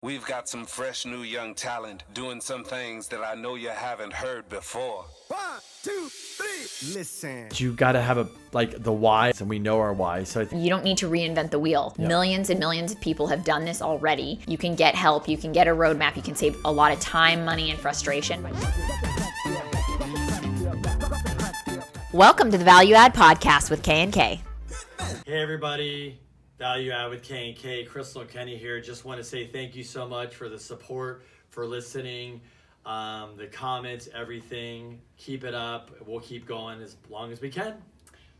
We've got some fresh new young talent doing some things that I know you haven't heard before. 1, 2, 3, listen. You got to have the why, and we know our why. So you don't need to reinvent the wheel. Yeah. Millions and millions of people have done this already. You can get help, you can get a roadmap, you can save a lot of time, money, and frustration. Welcome to the Value Add Podcast with K&K. Hey everybody, Value Add with K&K. Crystal and Kenny here. Just want to say thank you so much for the support, for listening, the comments, everything. Keep it up. We'll keep going as long as we can.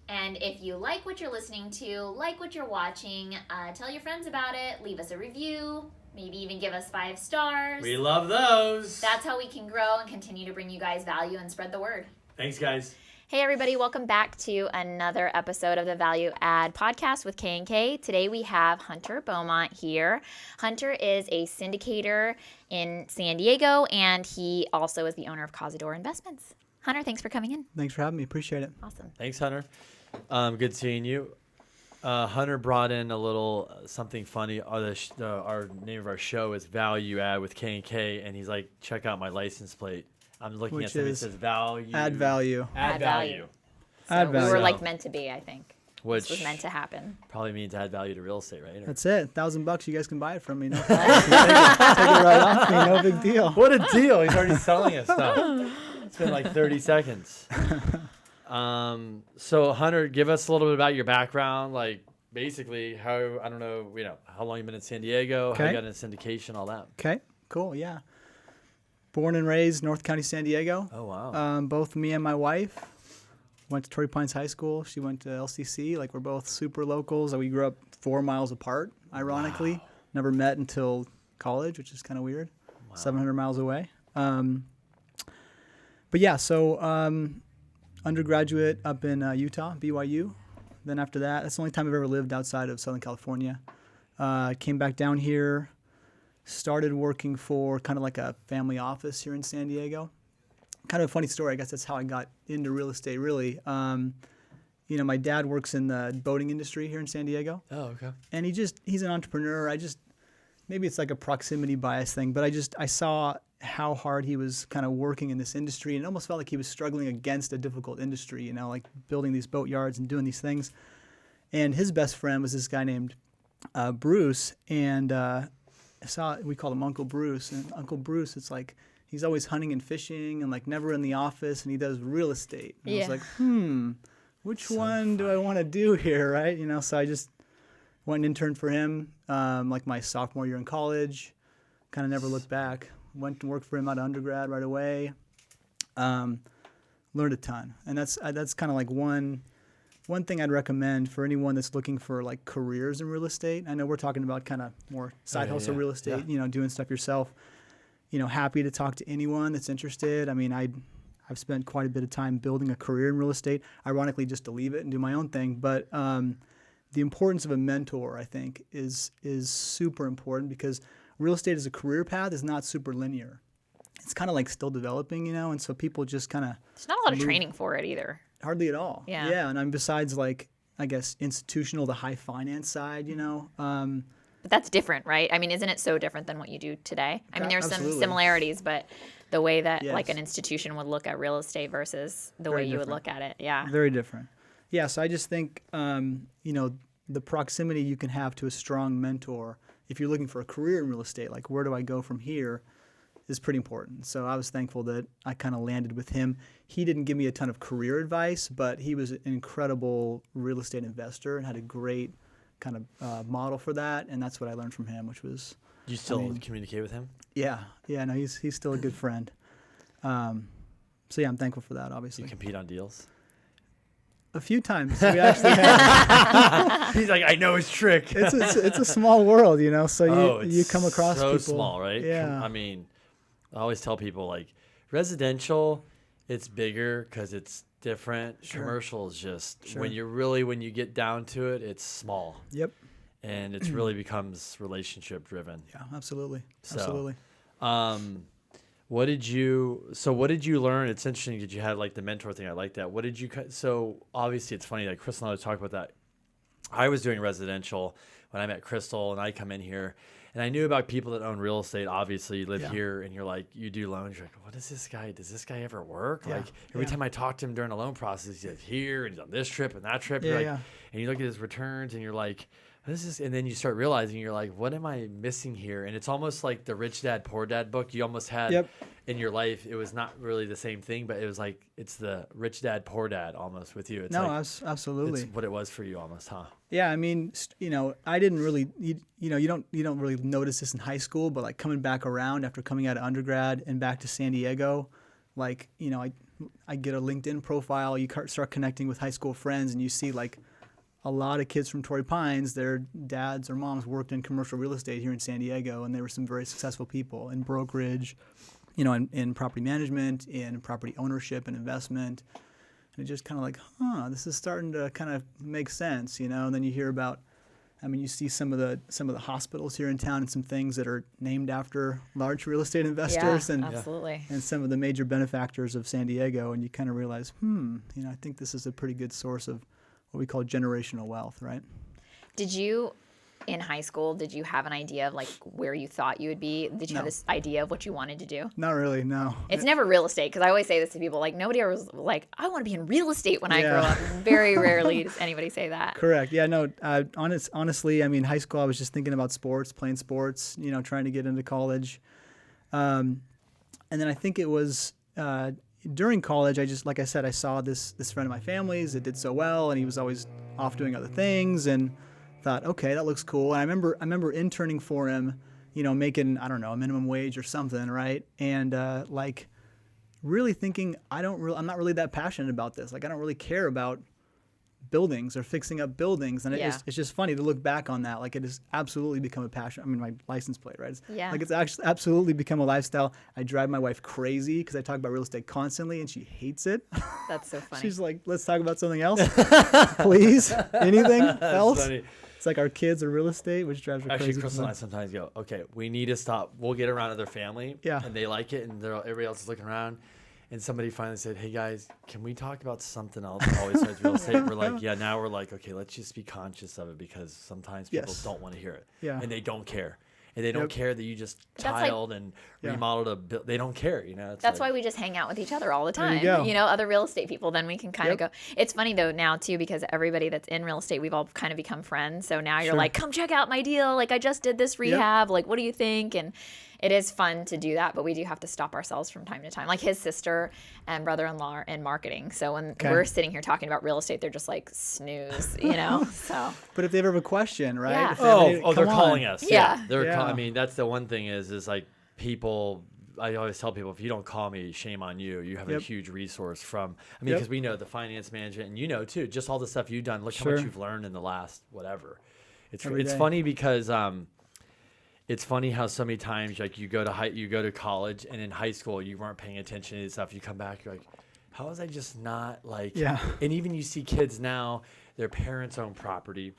And if you like what you're listening to, like what you're watching, tell your friends about it, leave us a review, maybe even give us 5 stars. We love those. That's how we can grow and continue to bring you guys value and spread the word. Thanks, guys. Hey everybody, welcome back to another episode of the Value Add Podcast with K&K. Today we have Hunter Beaumont here. Hunter is a syndicator in San Diego, and he also is the owner of Cazador Investments. Hunter, thanks for coming in. Thanks for having me. Appreciate it. Awesome. Thanks, Hunter. Good seeing you. Hunter brought in a little something funny. Our name of our show is Value Add with K&K, and he's like, check out my license plate. I'm looking at something that says value. Add value. Add value. So add value. We were like meant to be, I think. Which this was meant to happen. Probably means add value to real estate, right? That's it. $1,000, you guys can buy it from me. No problem. take it right off me. No big deal. What a deal. He's already selling us stuff. It's been like 30 seconds. So Hunter, give us a little bit about your background. Like basically how, I don't know, how long you've been in San Diego, how you got into syndication, all that. Okay, cool. Yeah. Born and raised North County, San Diego. Oh, wow. Both me and my wife went to Torrey Pines High School. She went to LCC. Like, we're both super locals. We grew up 4 miles apart, ironically. Wow. Never met until college, which is kind of weird. Wow. 700 miles away. But yeah, so undergraduate up in Utah, BYU. Then after that, that's the only time I've ever lived outside of Southern California. Came back down here. Started working for kind of like a family office here in San Diego. Kind of a funny story. I guess that's how I got into real estate, really. My dad works in the boating industry here in San Diego. Oh, okay. And he's an entrepreneur. Maybe it's like a proximity bias thing, but I saw how hard he was kind of working in this industry, and it almost felt like he was struggling against a difficult industry, like building these boat yards and doing these things. And his best friend was this guy named Bruce, and we called him Uncle Bruce, and Uncle Bruce, it's like he's always hunting and fishing and like never in the office, and he does real estate. And I was like, which one do I want to do here, right? So I just went and interned for him like my sophomore year in college, kind of never looked back. Went to work for him out of undergrad right away. Learned a ton, and that's kind of like one thing I'd recommend for anyone that's looking for like careers in real estate. I know we're talking about kind of more side hustle real estate, doing stuff yourself. Happy to talk to anyone that's interested. I mean, I've spent quite a bit of time building a career in real estate, ironically just to leave it and do my own thing. But the importance of a mentor, I think, is super important, because real estate as a career path is not super linear. It's kind of like still developing, and so people just kind of... There's not a lot of training for it either. Hardly at all. Yeah. Yeah, and I'm besides like, I guess, institutional, the high finance side, But that's different, right? I mean, isn't it so different than what you do today? I mean, there's Absolutely. some similarities, but the way that Yes. like an institution would look at real estate versus the Very way you would different. look at it. Yeah. Very different. Yeah, so I just think, the proximity you can have to a strong mentor, if you're looking for a career in real estate, like where do I go from here, is pretty important. So I was thankful that I kind of landed with him. He didn't give me a ton of career advice, but he was an incredible real estate investor and had a great kind of model for that. And that's what I learned from him, which was... You still communicate with him? Yeah. Yeah, no, he's still a good friend. So yeah, I'm thankful for that, obviously. You compete on deals? A few times. We actually have. He's like, I know his trick. It's a small world, so you come across so people. Small, right? Yeah. I mean, I always tell people, like, residential, it's bigger because it's different. Sure. Commercial is just, Sure. when you get down to it, it's small. Yep. And it really becomes relationship driven. Yeah, absolutely. So, Absolutely. What did you learn? It's interesting that you had like the mentor thing. I like that. So obviously it's funny that Crystal and I talk about that. I was doing residential when I met Crystal, and I come in here, And I knew about people that own real estate. Obviously, you live Yeah. here, and you're like, you do loans. You're like, what is this guy? Does this guy ever work? Yeah. Like every Yeah. time I talk to him during a loan process, he's like here and he's on this trip and that trip. Yeah, You're like, yeah. and you look at his returns, and you're like, what is this? And then you start realizing, you're like, what am I missing here? And it's almost like the Rich Dad Poor Dad book you almost had Yep. in your life. It was not really the same thing, but it was like it's the Rich Dad Poor Dad almost with you. It's No, like, absolutely. it's what it was for you almost, huh? Yeah, I mean, I didn't really, you don't really notice this in high school, but like coming back around after coming out of undergrad and back to San Diego, like, I get a LinkedIn profile, you start connecting with high school friends, and you see like a lot of kids from Torrey Pines, their dads or moms worked in commercial real estate here in San Diego, and they were some very successful people in brokerage, in property management, in property ownership and investment. And it just kind of like, this is starting to kind of make sense, And then you hear about, you see some of the hospitals here in town and some things that are named after large real estate investors and absolutely. and some of the major benefactors of San Diego, and you kind of realize, I think this is a pretty good source of what we call generational wealth, right? Did you, in high school, did you have an idea of like where you thought you would be? Did you have this idea of what you wanted to do? Not really, no. It's never real estate, because I always say this to people, like nobody ever was like, I want to be in real estate when I Yeah. grow up. Very rarely does anybody say that. Correct. Yeah, no, honestly, high school, I was just thinking about sports, playing sports, trying to get into college. And then I think it was during college, like I said, I saw this friend of my family's that did so well, and he was always off doing other things, and thought, okay, that looks cool. And I remember interning for him, making, I don't know, a minimum wage or something, right? And like really thinking, I'm not really that passionate about this. Like I don't really care about buildings or fixing up buildings, and it's just funny to look back on that. Like it has absolutely become a passion. My license plate, right? Like it's actually absolutely become a lifestyle. I drive my wife crazy because I talk about real estate constantly, and she hates it. That's so funny. She's like, let's talk about something else, please. Anything else? Funny. It's like our kids are real estate, which drives her Actually, crazy. Crystal and I sometimes go, okay, we need to stop. We'll get around to their family, Yeah. and they like it, and everybody else is looking around. And somebody finally said, hey, guys, can we talk about something else always besides real estate? We're like, yeah, now we're like, okay, let's just be conscious of it, because sometimes people Yes. don't want to hear it. Yeah. And they don't care. And they don't Yep. care that you just That's tiled and Yeah. remodeled a building. They don't care, It's That's like, why we just hang out with each other all the There time. you go. Other real estate people, then we can kind of Yep. go. It's funny though now too, because everybody that's in real estate, we've all kind of become friends. So now you're Sure. like, come check out my deal. Like I just did this rehab. Like, what do you think? And it is fun to do that, but we do have to stop ourselves from time to time. Like his sister and brother-in-law are in marketing. So when we're sitting here talking about real estate, they're just like snooze, So But if they ever have a question, right? Yeah. If they have any- they're come calling on. us. Yeah. They're Yeah. that's the one thing is like people. I always tell people, if you don't call me, shame on you. You have a Yep. huge resource from. Yep. Because we know the finance management, and too, just all the stuff you've done. Look how Sure. much you've learned in the last whatever. It's Every day. funny because it's funny how so many times like you go to college, and in high school you weren't paying attention to this stuff. You come back, you're like, how was I just not like? Yeah. And even you see kids now, their parents own property.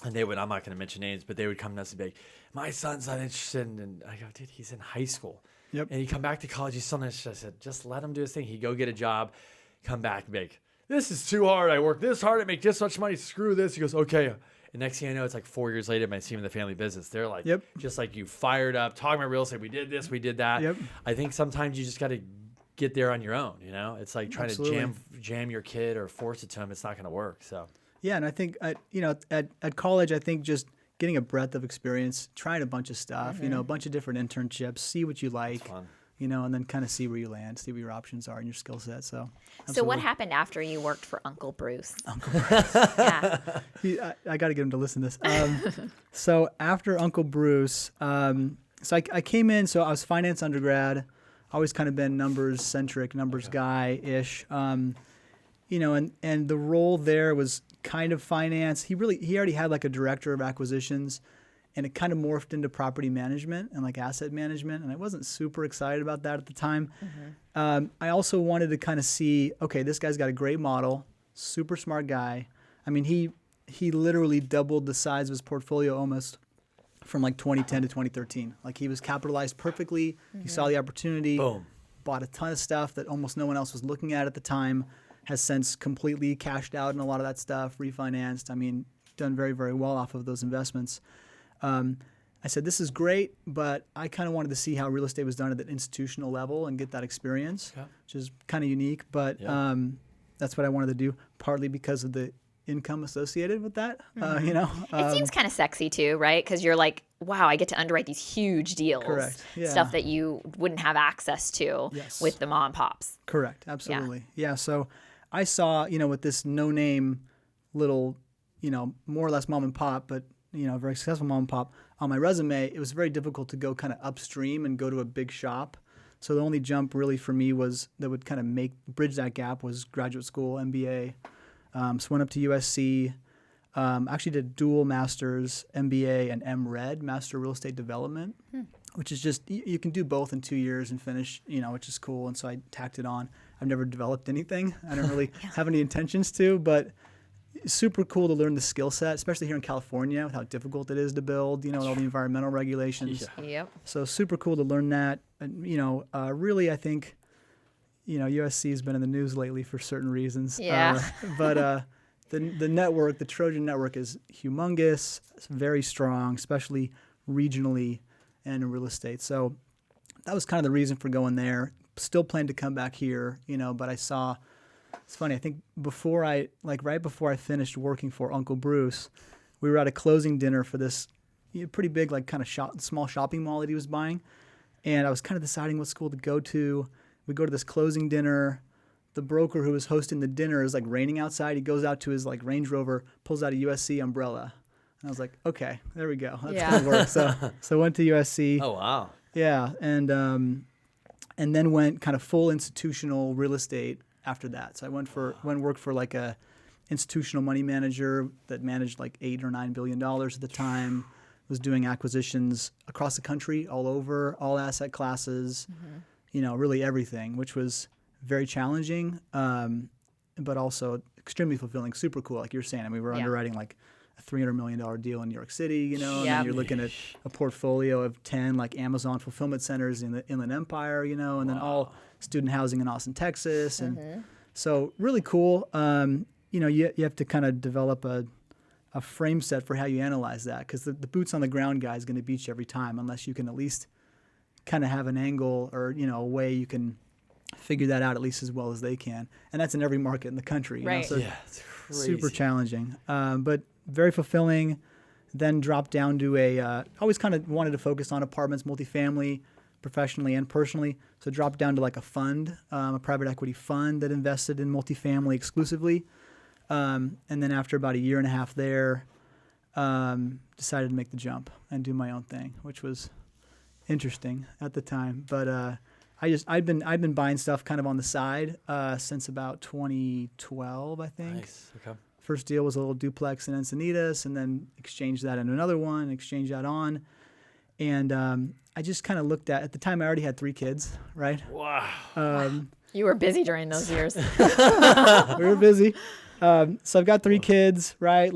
And I'm not going to mention names, but they would come to us and be like, my son's not interested. And I go, dude, he's in high school. Yep. And he come back to college, he's still not interested. I said, just let him do his thing. He'd go get a job, come back and be like, this is too hard. I work this hard. I make this much money. Screw this. He goes, okay. And next thing I know, it's like 4 years later, I see him in the family business. They're like, Yep. just like you, fired up, talking about real estate. We did this, we did that. Yep. I think sometimes you just got to get there on your own. It's like trying Absolutely. to jam your kid or force it to him. It's not going to work. So. Yeah, and I think at college, I think just getting a breadth of experience, trying a bunch of stuff, a bunch of different internships, see what you like, fun. And then kind of see where you land, see what your options are and your skill set. So, So what absolutely. happened after you worked for Uncle Bruce? I got to get him to listen to this. So after Uncle Bruce, so I came in, so I was finance undergrad, always kind of been numbers-centric, numbers guy-ish. And the role there was kind of finance. He already had like a director of acquisitions, and it kind of morphed into property management and like asset management. And I wasn't super excited about that at the time. I also wanted to kind of see, okay, this guy's got a great model, super smart guy. He literally doubled the size of his portfolio almost from like 2010 to 2013. Like he was capitalized perfectly. He saw the opportunity. Boom. Bought a ton of stuff that almost no one else was looking at the time. Has since completely cashed out in a lot of that stuff, refinanced. Done very, very well off of those investments. I said, this is great, but I kind of wanted to see how real estate was done at the institutional level and get that experience, which is kind of unique. But that's what I wanted to do, partly because of the income associated with that. It seems kind of sexy too, right? Because you're like, wow, I get to underwrite these huge deals. Correct. Yeah. Stuff that you wouldn't have access to with the mom and pops. Correct. Absolutely. Yeah. So I saw, with this no-name little, more or less mom and pop, but, very successful mom and pop on my resume, it was very difficult to go kind of upstream and go to a big shop. So the only jump really for me that would kind of bridge that gap was graduate school, MBA. So went up to USC, actually did dual masters, MBA and MRED, Master Real Estate Development, which is just, you can do both in 2 years and finish, which is cool. And so I tacked it on. I've never developed anything. I don't really have any intentions to, but super cool to learn the skill set, especially here in California with how difficult it is to build, with all the environmental regulations. Yep. So super cool to learn that. And, really, I think, USC has been in the news lately for certain reasons. Yeah. But the network, the Trojan network is humongous, it's very strong, especially regionally and in real estate. So that was kind of the reason for going there. Still plan to come back here, but I saw, it's funny, I think right before I finished working for Uncle Bruce, we were at a closing dinner for this pretty big, kind of small shopping mall that he was buying. And I was kind of deciding what school to go to. We go to this closing dinner. The broker who was hosting the dinner is raining outside. He goes out to his Range Rover, pulls out a USC umbrella. And I was like, okay, there we go. That's going to work. So I went to USC. Oh, wow. Yeah. And then went kind of full institutional real estate after that. So I went work for a institutional money manager that managed $8 or $9 billion at the time, was doing acquisitions across the country, all over, all asset classes, really everything, which was very challenging, but also extremely fulfilling, super cool. Like you're saying, I mean, we were underwriting a $300 million deal in New York City, and then you're looking at a portfolio of 10 Amazon fulfillment centers in the Inland Empire, and then all student housing in Austin, Texas. And so really cool. You have to kind of develop a frame set for how you analyze that, because the boots on the ground guy is going to beat you every time unless you can at least kind of have an angle or, a way you can figure that out at least as well as they can. And that's in every market in the country. Right. So it's crazy. Super challenging, but very fulfilling. Then dropped down to always kind of wanted to focus on apartments, multifamily, professionally and personally. So dropped down to a fund, a private equity fund that invested in multifamily exclusively. And then after about a year and a half there, decided to make the jump and do my own thing, which was interesting at the time. But I'd been buying stuff kind of on the side since about 2012, I think. Nice. Okay. First deal was a little duplex in Encinitas, and then exchanged that into another one, exchanged that on. And I just kind of looked at the time I already had 3 kids, right? Wow. You were busy during those years. We were busy. So I've got 3 kids, right?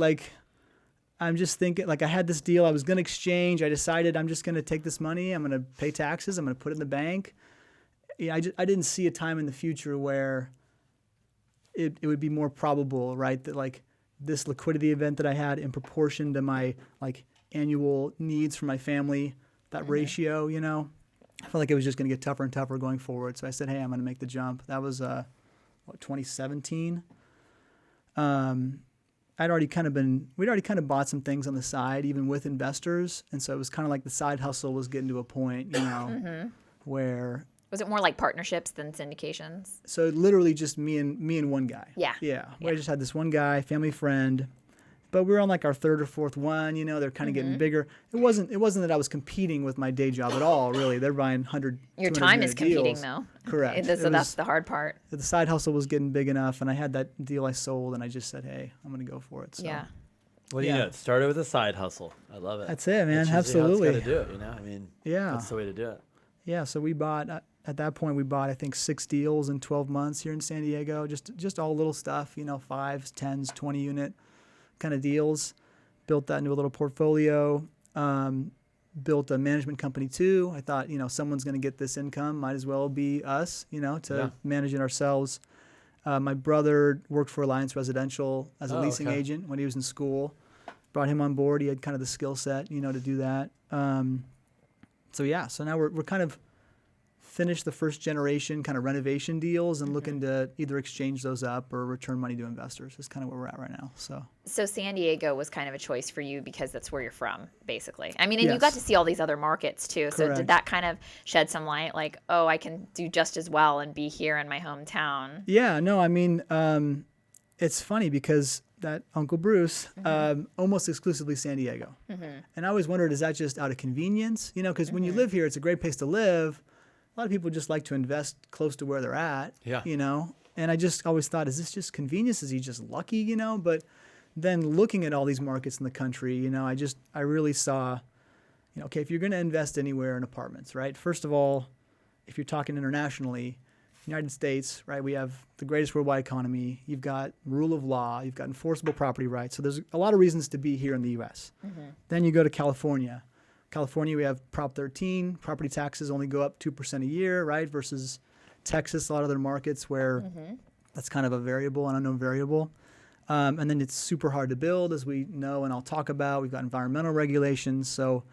I'm just thinking, I had this deal I was going to exchange. I decided I'm just going to take this money. I'm going to pay taxes. I'm going to put it in the bank. I didn't see a time in the future where it would be more probable, right, that this liquidity event that I had in proportion to my annual needs for my family, that ratio, I felt like it was just going to get tougher and tougher going forward. So I said, hey, I'm going to make the jump. That was 2017. we'd already kind of bought some things on the side, even with investors. And so it was kind of like the side hustle was getting to a point, where. Was it more like partnerships than syndications? So literally just me and one guy. Yeah. Yeah. I just had this one guy, family friend, but we were on our 3rd or 4th one, they're kind of getting bigger. It wasn't that I was competing with my day job at all, really. They're buying 100, Your time is competing deals. though. Correct. So that's the hard part. The side hustle was getting big enough, and I had that deal I sold, and I just said, hey, I'm going to go for it. So. Yeah. Well, it started with a side hustle. I love it. That's it, man. That's usually Absolutely. how it's got to do it, Yeah. That's the way to do it. Yeah, so we bought, at that point, I think 6 deals in 12 months here in San Diego, just all little stuff, 5s, 10s, 20 unit kind of deals. Built that into a little portfolio, built a management company too. I thought, someone's going to get this income, might as well be us, to manage it ourselves. My brother worked for Alliance Residential as a leasing agent when he was in school. Brought him on board. He had kind of the skill set, to do that. So yeah, so now we're kind of finished the first generation kind of renovation deals and looking to either exchange those up or return money to investors. That's kind of where we're at right now. So San Diego was kind of a choice for you because that's where you're from, basically. I mean, and you Yes. got to see all these other markets too. So Correct. did that kind of shed some light, like, oh, I can do just as well and be here in my hometown? Yeah, no, I mean, it's funny because that Uncle Bruce, almost exclusively San Diego. And I always wondered, is that just out of convenience? You know, because when you live here, it's a great place to live. A lot of people just like to invest close to where they're at, Yeah. you know? And I just always thought, is this just convenience? Is he just lucky, you know? But then looking at all these markets in the country, you know, I really saw, you know, okay, if you're going to invest anywhere in apartments, right? First of all, if you're talking internationally, United States, right? We have the greatest worldwide economy. You've got rule of law. You've got enforceable property rights. So there's a lot of reasons to be here in the U.S. Then you go to California. California, we have Prop 13. Property taxes only go up 2% a year, right? Versus Texas, a lot of other markets where that's kind of a variable, an unknown variable. And then it's super hard to build, as we know and I'll talk about. We've got environmental regulations. So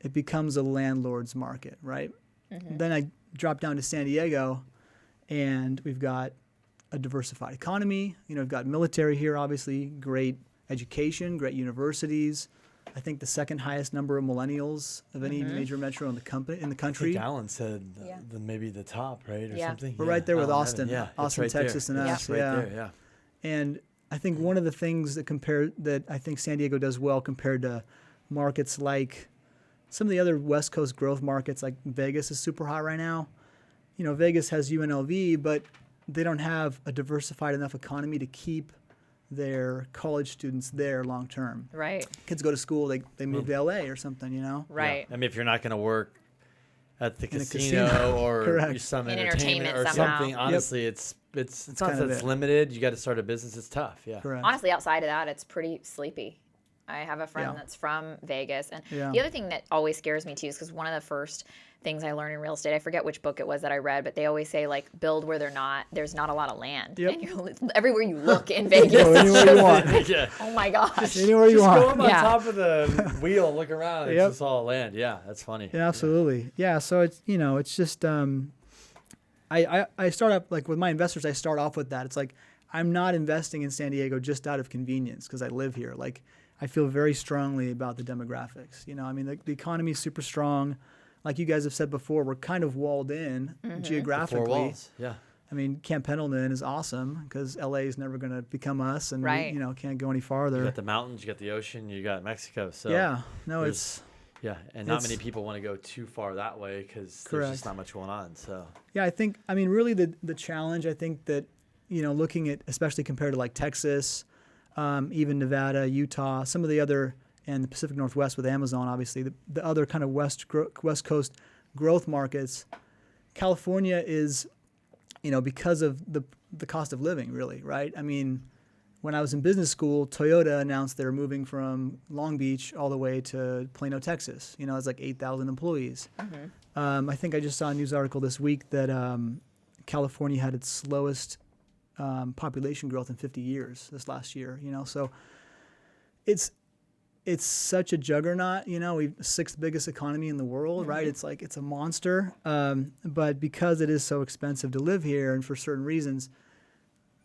it becomes a landlord's market, right? Then I drop down to San Diego, and we've got a diversified economy. You know, we've got military here, obviously, great education, great universities. I think the second highest number of millennials of any major metro in the I country. think Alan said maybe the top, right, or something. We're right there with Alan Austin, Evan. Yeah, Austin, it's right Texas, there. and It's us. right Yeah. there, yeah. And I think one of the things that I think San Diego does well compared to markets like some of the other West Coast growth markets, like Vegas is super hot right now. You know, Vegas has UNLV, but they don't have a diversified enough economy to keep their college students there long term. Right. Kids go to school, they move to LA or something, you know? Right. I mean, if you're not going to work at the In a casino, casino. or Correct. some In entertainment or entertainment somehow. something, honestly, it's not kind that of it's it. limited. You got to start a business. It's tough. Yeah. Correct. Honestly, outside of that, it's pretty sleepy. I have a friend Yeah. that's from Vegas. And Yeah. the other thing that always scares me too is because one of the first things I learned in real estate, I forget which book it was that I read, but they always say, like, build where there's not a lot of land. Yep. And everywhere you look in Vegas, Go it's anywhere you just- want. Yeah. oh my gosh. Anywhere you Just go want. up on Yeah. top of the wheel and look around. It's Yep. just all land. Yeah, that's funny. Yeah, absolutely. Yeah, so it's, you know, it's just I start up, like with my investors, I start off with that. It's like I'm not investing in San Diego just out of convenience because I live here. Like I feel very strongly about the demographics. You know, I mean, the economy is super strong. Like you guys have said before, we're kind of walled in geographically. 4 walls. Yeah. I mean, Camp Pendleton is awesome because LA is never going to become us, and Right. we, you know, can't go any farther. You got the mountains, you got the ocean, you got Mexico. So yeah, no, there's- it's yeah, and not it's- many people want to go too far that way because there's Correct. just not much going on. So yeah. I mean, really, the challenge. I think that, you know, looking at, especially compared to like Texas, even Nevada, Utah, some of the other, and the Pacific Northwest with Amazon, obviously, the other kind of West Coast growth markets, California is, you know, because of the cost of living, really, right? I mean, when I was in business school, Toyota announced they're moving from Long Beach all the way to Plano, Texas. You know, it's like 8,000 employees. I think I just saw a news article this week that California had its slowest population growth in 50 years this last year. You know, so it's such a juggernaut. You know, we've sixth biggest economy in the world, right? It's like it's a monster. But because it is so expensive to live here, and for certain reasons,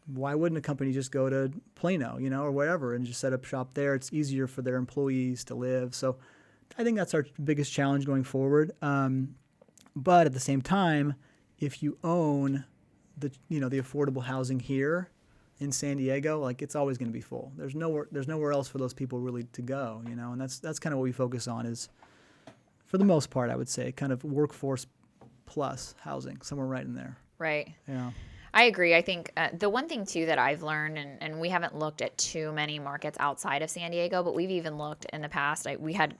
why wouldn't a company just go to Plano, you know, or wherever and just set up shop there? It's easier for their employees to live. So I think that's our biggest challenge going forward. But at the same time, if you own the affordable housing here in San Diego, like it's always going to be full. There's nowhere else for those people really to go, you know, and that's kind of what we focus on is, for the most part, I would say, kind of workforce plus housing, somewhere right in there. Right. Yeah. I agree. I think the one thing, too, that I've learned, and we haven't looked at too many markets outside of San Diego, but we've even looked in the past. We had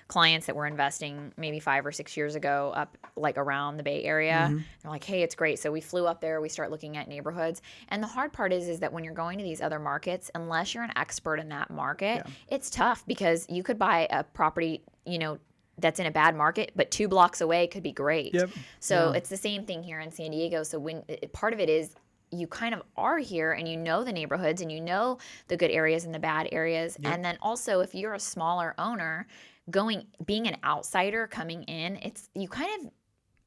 clients that were investing maybe 5 or 6 years ago up like around the Bay Area. They're like, hey, it's great. So we flew up there. We start looking at neighborhoods. And the hard part is that when you're going to these other markets, unless you're an expert in that market, it's tough because you could buy a property, you know, that's in a bad market, but 2 blocks away could be great. Yep. So it's the same thing here in San Diego. So when part of it is you kind of are here and you know the neighborhoods and you know the good areas and the bad areas. And then also if you're a smaller owner, being an outsider coming in, you kind of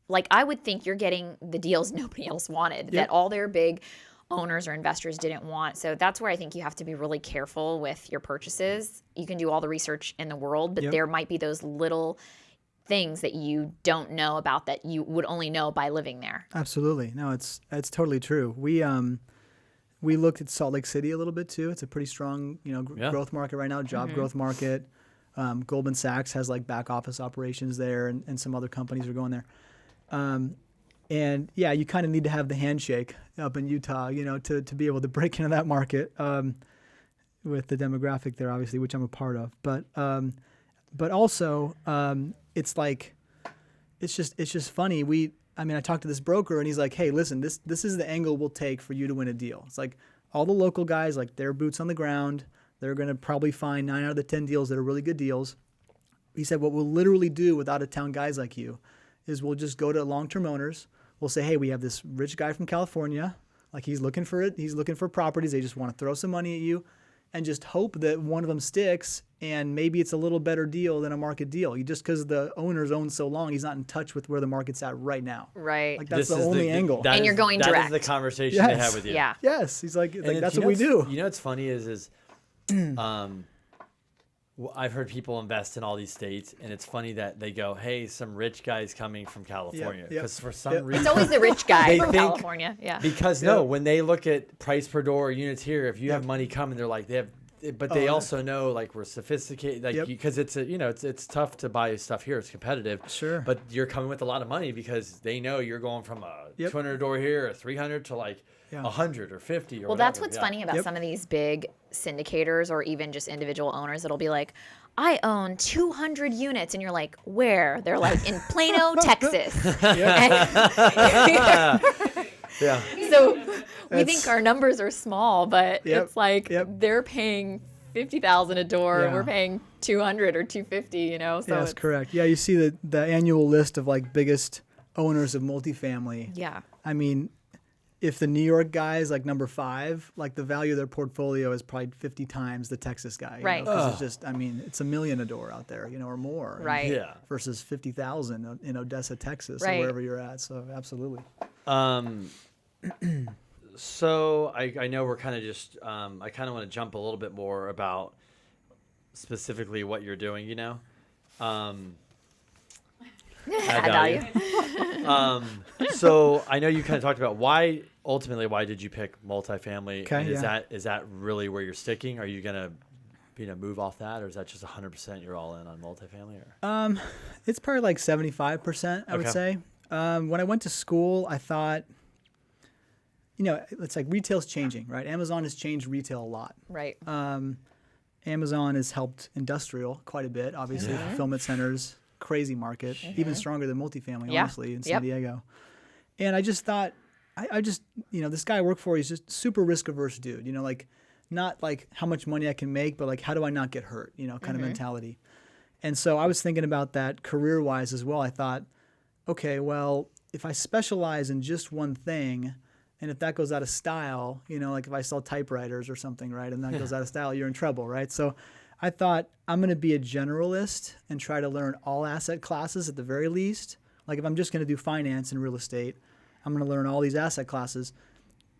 like, I would think you're getting the deals nobody else wanted, that all their big owners or investors didn't want. So that's where I think you have to be really careful with your purchases. You can do all the research in the world, but there might be those little things that you don't know about that you would only know by living there. Absolutely. No, it's totally true. We looked at Salt Lake City a little bit too. It's a pretty strong, growth market right now, job growth market. Goldman Sachs has like back office operations there, and some other companies are going there. And yeah, you kind of need to have the handshake up in Utah, to be able to break into that market, with the demographic there, obviously, which I'm a part of. But also, it's like, it's just funny. I talked to this broker and he's like, hey, listen, this is the angle we'll take for you to win a deal. It's like all the local guys, like their boots on the ground, they're going to probably find 9 out of the 10 deals that are really good deals. He said, what we'll literally do with out-of-town guys like you is we'll just go to long-term owners. We'll say, hey, we have this rich guy from California. Like he's looking for it. He's looking for properties. They just want to throw some money at you and just hope that one of them sticks, and maybe it's a little better deal than a market deal. Just because the owner's owned so long, he's not in touch with where the market's at right now. Right. Like that's the only angle. And you're going direct. That is the conversation they have with you. Yeah. Yes. He's like that's what we do. You know what's funny is I've heard people invest in all these states, and it's funny that they go, hey, some rich guy's coming from California. Because for some reason... It's always the rich guy from California. Yeah. Because when they look at price per door units here, if you have money coming, they're like, they also know like we're sophisticated, like because it's it's tough to buy stuff here. It's competitive. Sure. But you're coming with a lot of money because they know you're going from a 200 door here or 300 to like 100 or 50 or Well, whatever. that's what's funny about some of these big syndicators or even just individual owners. It'll be like, I own 200 units. And you're like, where? They're like, in Plano, Texas. Yeah. So we think our numbers are small, but it's like they're paying $50,000 a door. We're paying 200 or 250, So that's correct. Yeah, you see the annual list of like biggest owners of multifamily. Yeah. I mean, if the New York guy is like number 5, like the value of their portfolio is probably 50 times the Texas guy. Right. Because it's just, it's $1 million a door out there, or more. Right. Yeah. Versus 50,000 in Odessa, Texas, or Right. wherever you're at. So absolutely. So I know we're kind of just I kind of want to jump a little bit more about specifically what you're doing. Add value. So I know you kind of talked about why did you pick multifamily? Okay, and is that really where you're sticking? Are you gonna move off that, or is that just 100% you're all in on multifamily? Or? It's probably like 75%, I would say. When I went to school, I thought, it's like retail's changing, right? Amazon has changed retail a lot. Right. Amazon has helped industrial quite a bit, obviously. Fulfillment centers, crazy market, even stronger than multifamily, honestly, in San Diego. And I just thought, this guy I work for, he's just super risk averse dude, like not like how much money I can make, but like how do I not get hurt, kind of mentality. And so I was thinking about that career wise as well. I thought, okay, well, if I specialize in just one thing, and if that goes out of style, like if I sell typewriters or something, right, and that goes out of style, you're in trouble, right? So I thought I'm going to be a generalist and try to learn all asset classes at the very least. Like if I'm just going to do finance and real estate, I'm going to learn all these asset classes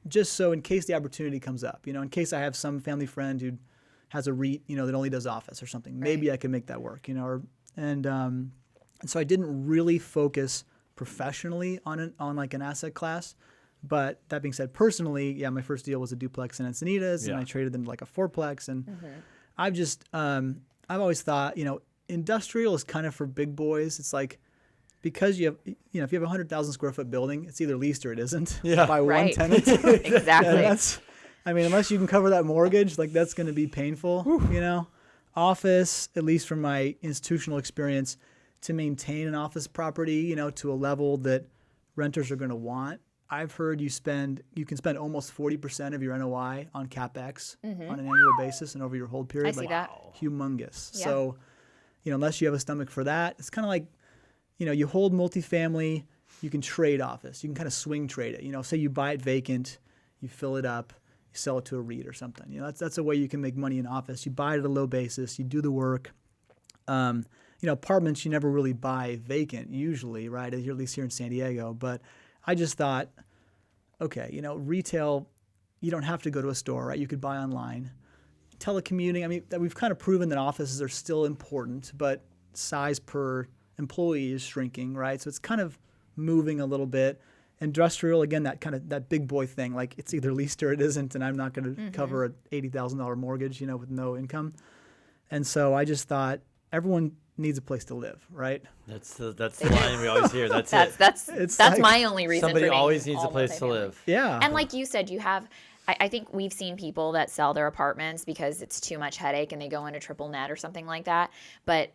just so in case the opportunity comes up, in case I have some family friend who has a REIT, that only does office or something. Maybe I can make that work, and so I didn't really focus professionally on like an asset class. But that being said, personally, my first deal was a duplex in Encinitas, and I traded them to like a fourplex. And I've just, I've always thought, industrial is kind of for big boys. It's like, because you have, if you have a 100,000 square foot building, it's either leased or it isn't by one tenant. Exactly. Unless you can cover that mortgage, like that's going to be painful, Office, at least from my institutional experience, to maintain an office property, to a level that renters are going to want. I've heard you can spend almost 40% of your NOI on CapEx on an annual basis and over your hold period. I see that. Humongous. Yeah. So, unless you have a stomach for that, it's kind of like, you hold multifamily, you can trade office. You can kind of swing trade it. Say you buy it vacant, you fill it up, you sell it to a REIT or something. That's a way you can make money in office. You buy it at a low basis, you do the work. apartments you never really buy vacant usually, right? At least here in San Diego. But I just thought, okay, retail, you don't have to go to a store, right? You could buy online. Telecommuting, I mean, we've kind of proven that offices are still important, but size per employee is shrinking, right? So it's kind of moving a little bit. Industrial, again, that big boy thing, like it's either leased or it isn't, and I'm not going to cover a $80,000 mortgage, with no income. And so I just thought everyone needs a place to live, right? That's the line we always hear. That's it. That's like my only reason. Somebody for being always needs a all place to multifamily. live. Yeah. And like you said, you have. I think we've seen people that sell their apartments because it's too much headache and they go into triple net or something like that. But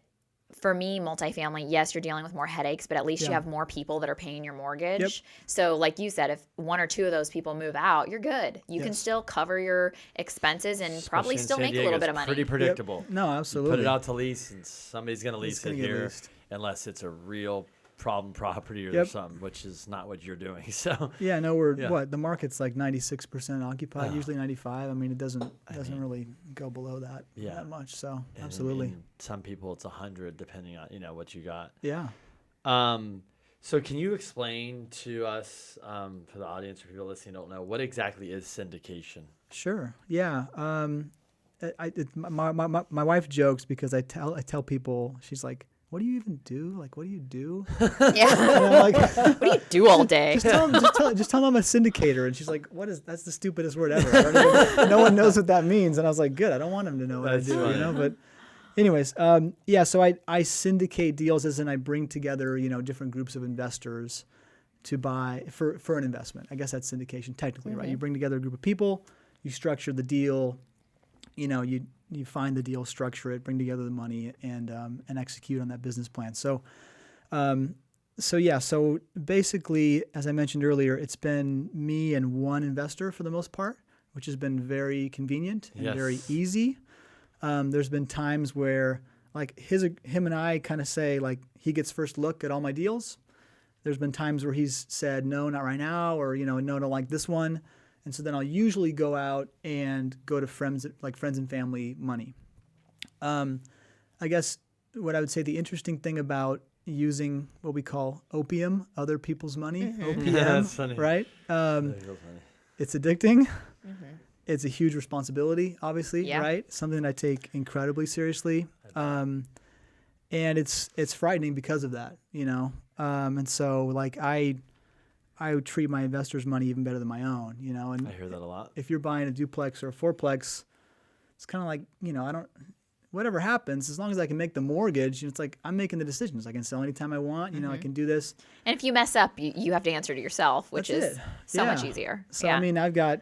for me, multifamily, yes, you're dealing with more headaches, but at least you have more people that are paying your mortgage. Yep. So like you said, if one or two of those people move out, you're good. You can still cover your expenses and probably Especially in still San make a Diego, little bit it's of money. pretty predictable. No, absolutely. Put it out to lease, and somebody's going to lease it gonna get here, leased. unless it's a real problem property or Yep. something, which is not what you're doing. So Yeah, no, we're the market's like 96% occupied, usually 95. I mean, it doesn't really go below that that much. So absolutely. and some people it's 100 depending on what you got. Yeah. So can you explain to us, for the audience or people listening don't know, what exactly is syndication? Sure. Yeah. My wife jokes because I tell people, she's like, "What do you even do? Like, what do you do?" Yeah. And I'm like, What do you do all day? just tell them I'm a syndicator. And she's like, that's the stupidest word ever. No one knows what that means. And I was like, good. I don't want them to know what That's I do, funny. But anyways, so I syndicate deals as in I bring together, different groups of investors to buy for an investment. I guess that's syndication technically, right? You bring together a group of people, you structure the deal, you find the deal, structure it, bring together the money, and execute on that business plan. So basically, as I mentioned earlier, it's been me and one investor for the most part, which has been very convenient and very easy. There's been times where like him and I kind of say like he gets first look at all my deals. There's been times where he's said no, not right now, or no, don't like this one. And so then I'll usually go out and go to friends and family money. I guess what I would say the interesting thing about using what we call opium, other people's money, OPM, Yeah, that's funny. right? That's so funny. It's addicting. It's a huge responsibility, obviously, Yeah. right? Something I take incredibly seriously. And it's frightening because of that, And so like I would treat my investors' money even better than my own, And I hear that a lot. if you're buying a duplex or a fourplex, it's kind of like, whatever happens, as long as I can make the mortgage, it's like I'm making the decisions. I can sell anytime I want, I can do this. And if you mess up, you have to answer to yourself, which That's is it. so Yeah. much easier. So, yeah. I mean, I've got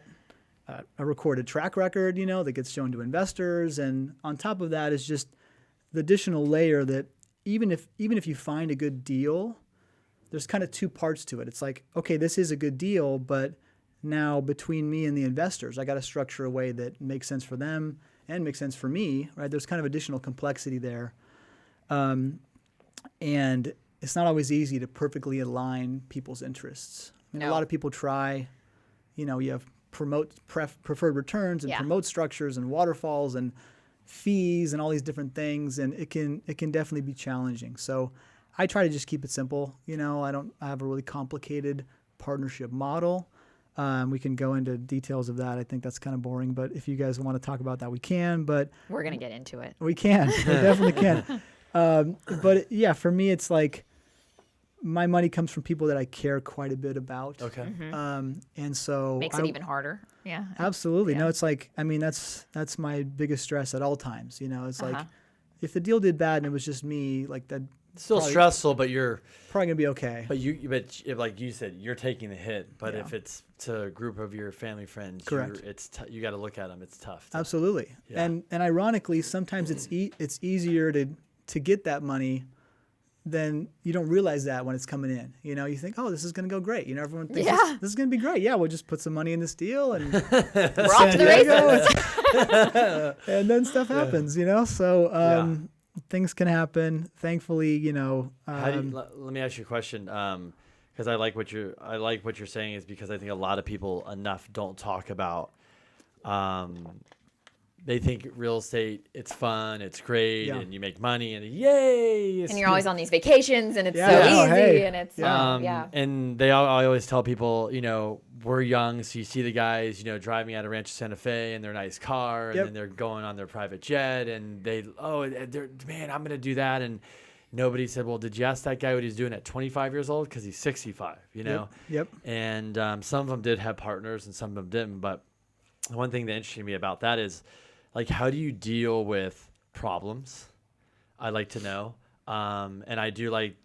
a recorded track record, that gets shown to investors. And on top of that is just the additional layer that even if you find a good deal, there's kind of two parts to it. It's like, okay, this is a good deal, but now between me and the investors, I got to structure a way that makes sense for them and makes sense for me, right? There's kind of additional complexity there. And it's not always easy to perfectly align people's interests. A lot of people try, you have preferred returns and promote structures and waterfalls and fees and all these different things, and it can definitely be challenging. So I try to just keep it simple. I have a really complicated partnership model. We can go into details of that. I think that's kind of boring, but if you guys want to talk about that, we can. But We're going to get into it. we can. We definitely can. But yeah, for me, it's like my money comes from people that I care quite a bit about. Okay. And so Makes it even harder. Yeah. Absolutely. Yeah. No, it's like, I mean, that's my biggest stress at all times. It's like if the deal did bad and it was just me, like that. Still stressful, but you're probably gonna be okay. But if, like you said, you're taking the hit. But if it's to a group of your family friends, correct, you got to look at them. It's tough. Absolutely. Yeah. And ironically, sometimes it's easier to get that money than you don't realize that when it's coming in. You think, oh, this is gonna go great. Everyone thinks this is gonna be great. Yeah, we'll just put some money in this deal and we're off to the races. And then stuff happens. So. Things can happen. Thankfully, let me ask you a question, because I like what you're saying is because I think a lot of people don't talk about they think real estate, it's fun, it's great, Yeah. and you make money, and yay! And you're always on these vacations, and it's Yeah. so Oh, easy, hey. and it's Yeah. And I always tell people, we're young, so you see the guys, driving out of Rancho Santa Fe in their nice car, and Yep. then they're going on their private jet, and man, I'm gonna do that, and nobody said, well, did you ask that guy what he's doing at 25 years old? Because he's 65, Yep. And some of them did have partners, and some of them didn't. But one thing that interested me about that is, like, how do you deal with problems? I'd like to know. And I do like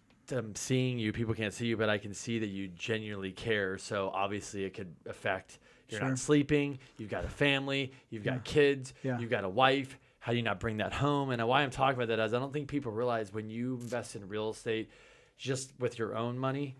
seeing you. People can't see you, but I can see that you genuinely care. So obviously it could affect, you're Sure. not sleeping, you've got a family, you've got kids, Yeah. you've got a wife. How do you not bring that home? And why I'm talking about that is I don't think people realize when you invest in real estate just with your own money,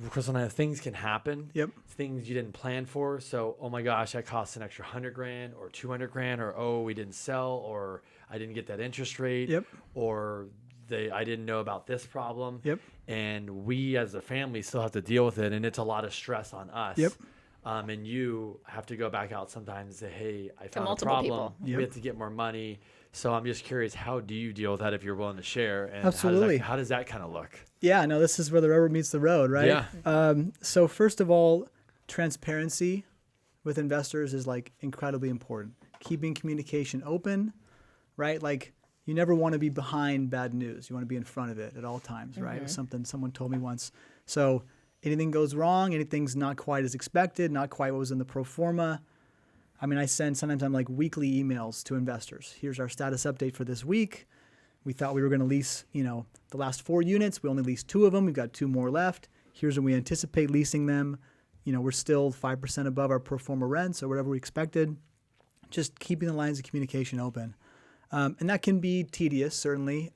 because when things can happen, Yep. things you didn't plan for. So, oh my gosh, that costs an extra $100,000 or $200,000, or oh, we didn't sell, or I didn't get that interest rate, Yep. or I didn't know about this problem. Yep. And we as a family still have to deal with it, and it's a lot of stress on us. Yep. And you have to go back out sometimes and say, hey, I found a multiple problem. people. Yep. We have to get more money. So I'm just curious, how do you deal with that if you're willing to share? And Absolutely. How does that kind of look? Yeah, no, this is where the rubber meets the road, right? Yeah. So first of all, transparency with investors is like incredibly important. Keeping communication open, right? Like you never want to be behind bad news. You want to be in front of it at all times, right? It was something someone told me once. So anything goes wrong, anything's not quite as expected, not quite what was in the pro forma. I mean, sometimes I'm like weekly emails to investors. Here's our status update for this week. We thought we were going to lease, the last 4 units. We only leased 2 of them. We've got 2 more left. Here's when we anticipate leasing them. We're still 5% above our pro forma rents or whatever we expected. Just keeping the lines of communication open. And that can be tedious, certainly.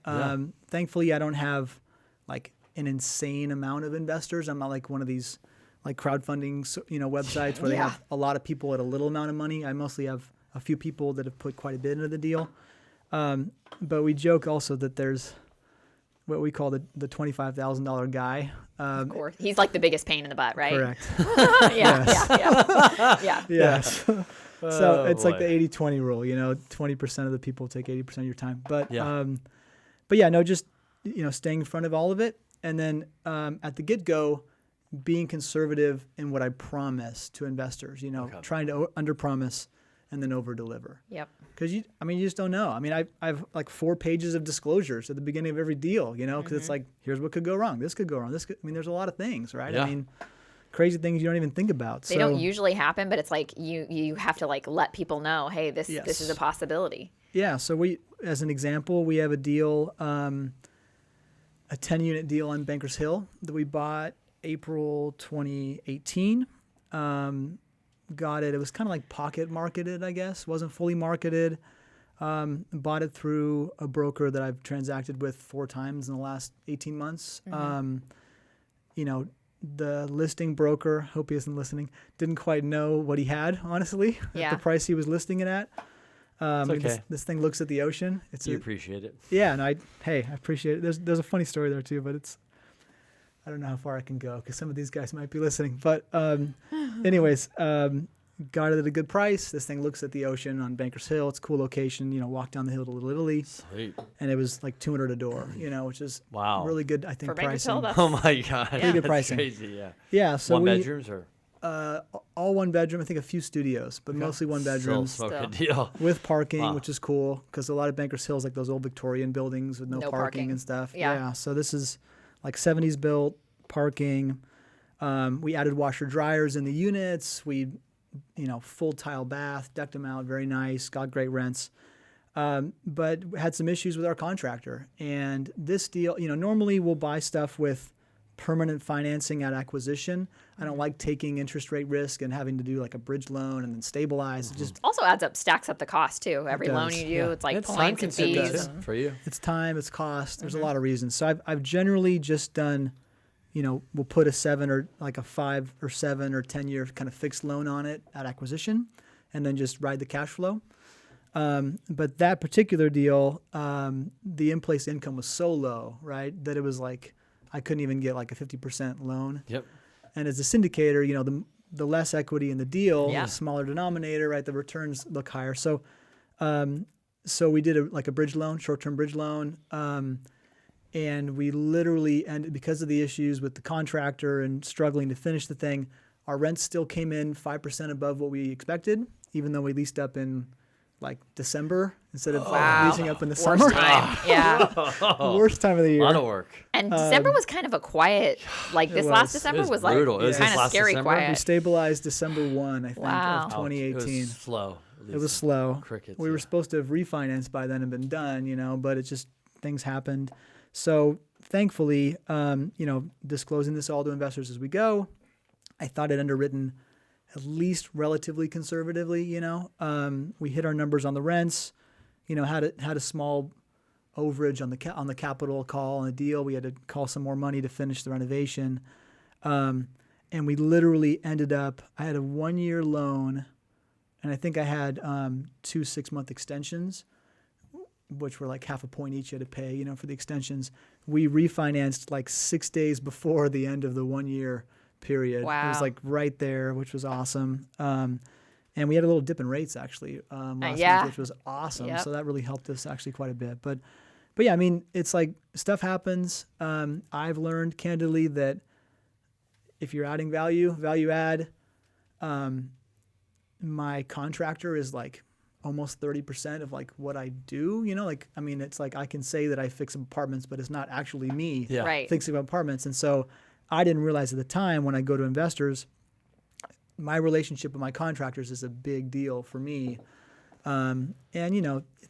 Thankfully, I don't have like an insane amount of investors. I'm not like one of these like crowdfunding, websites where they have a lot of people at a little amount of money. I mostly have a few people that have put quite a bit into the deal. But we joke also that there's what we call the $25,000 guy. Of course, he's like the biggest pain in the butt, right? Correct. Yeah. Yes. So it's like boy. the 80-20 rule, 20% of the people take 80% of your time. But Yeah. just, staying in front of all of it. And then at the get-go, being conservative in what I promise to investors, trying to under-promise and then over-deliver. Yep. Because you just don't know. I mean, I've like 4 pages of disclosures at the beginning of every deal, because it's like, here's what could go wrong. This could go wrong. There's a lot of things, right? Yeah. I mean, crazy things you don't even think about. They don't usually happen, but it's like you have to like let people know, hey, this is a possibility. Yeah. So we, as an example, we have a deal, a 10-unit deal on Bankers Hill that we bought April 2018. Got it. It was kind of like pocket marketed, I guess. Wasn't fully marketed. Bought it through a broker that I've transacted with 4 times in the last 18 months. The listing broker, hope he isn't listening, didn't quite know what he had, honestly, at the price he was listing it at. It's okay. This thing looks at the ocean. You appreciate it. Yeah, and I appreciate it. There's a funny story there too, but I don't know how far I can go because some of these guys might be listening. But anyways, got it at a good price. This thing looks at the ocean on Bankers Hill. It's a cool location. Walk down the hill to Little Italy. Sweet. And it was like $200 a door. Which is really good. I think For Bankers pricing. Hill, that's Oh my God. Pretty good That's pricing. crazy, yeah. Yeah, so One we bedrooms or all 1 bedroom. I think a few studios, but mostly 1 bedroom still smoke a deal. with parking, Wow. which is cool because a lot of Bankers Hill is like those old Victorian buildings with no parking and stuff. Yeah. So this is like 70s built parking. We added washer dryers in the units. We, full tile bath, decked them out, very nice, got great rents. But had some issues with our contractor. And this deal, normally we'll buy stuff with permanent financing at acquisition. I don't like taking interest rate risk and having to do like a bridge loan and then stabilize. It just Also stacks up the cost too. Every loan does, you do, yeah. it's like It's points and time-consuming fees. too, for you. it's time, it's cost. There's a lot of reasons. So I've generally just done, we'll put a 7 or like a 5 or 7 or 10-year kind of fixed loan on it at acquisition, and then just ride the cash flow. But that particular deal, the in-place income was so low, right, that it was like I couldn't even get like a 50% loan. Yep. And as a syndicator, the less equity in the deal, Yeah. the smaller denominator, right, the returns look higher. So So we did a bridge loan, short-term bridge loan. And we literally, and because of the issues with the contractor and struggling to finish the thing, our rents still came in 5% above what we expected, even though we leased up in like December instead of leasing up in the summer. Worst time. Yeah. Worst time of the year. A lot of work. And December was kind of a quiet, like this last December was like brutal. It was kind of last scary December? We quiet. stabilized December 1, I think, Wow. of 2018. It was slow. It was slow. Crickets. We were supposed to have refinanced by then and been done, but it just, things happened. So thankfully, disclosing this all to investors as we go, I thought it underwritten at least relatively conservatively. We hit our numbers on the rents. Had a small overage on the capital call on the deal. We had to call some more money to finish the renovation, and we literally ended up. I had a 1-year loan, and I think I had 2 6-month extensions, which were like half a point each you had to pay, for the extensions. We refinanced like 6 days before the end of the 1-year period. Wow. It was like right there, which was awesome. And we had a little dip in rates actually last month, which was awesome. Yep. So that really helped us actually quite a bit. But yeah, I mean, it's like stuff happens. I've learned candidly that if you're adding value add, my contractor is like almost 30% of like what I do, it's like I can say that I fix apartments, but it's not actually me Right. fixing apartments. And so I didn't realize at the time when I go to investors, my relationship with my contractors is a big deal for me. And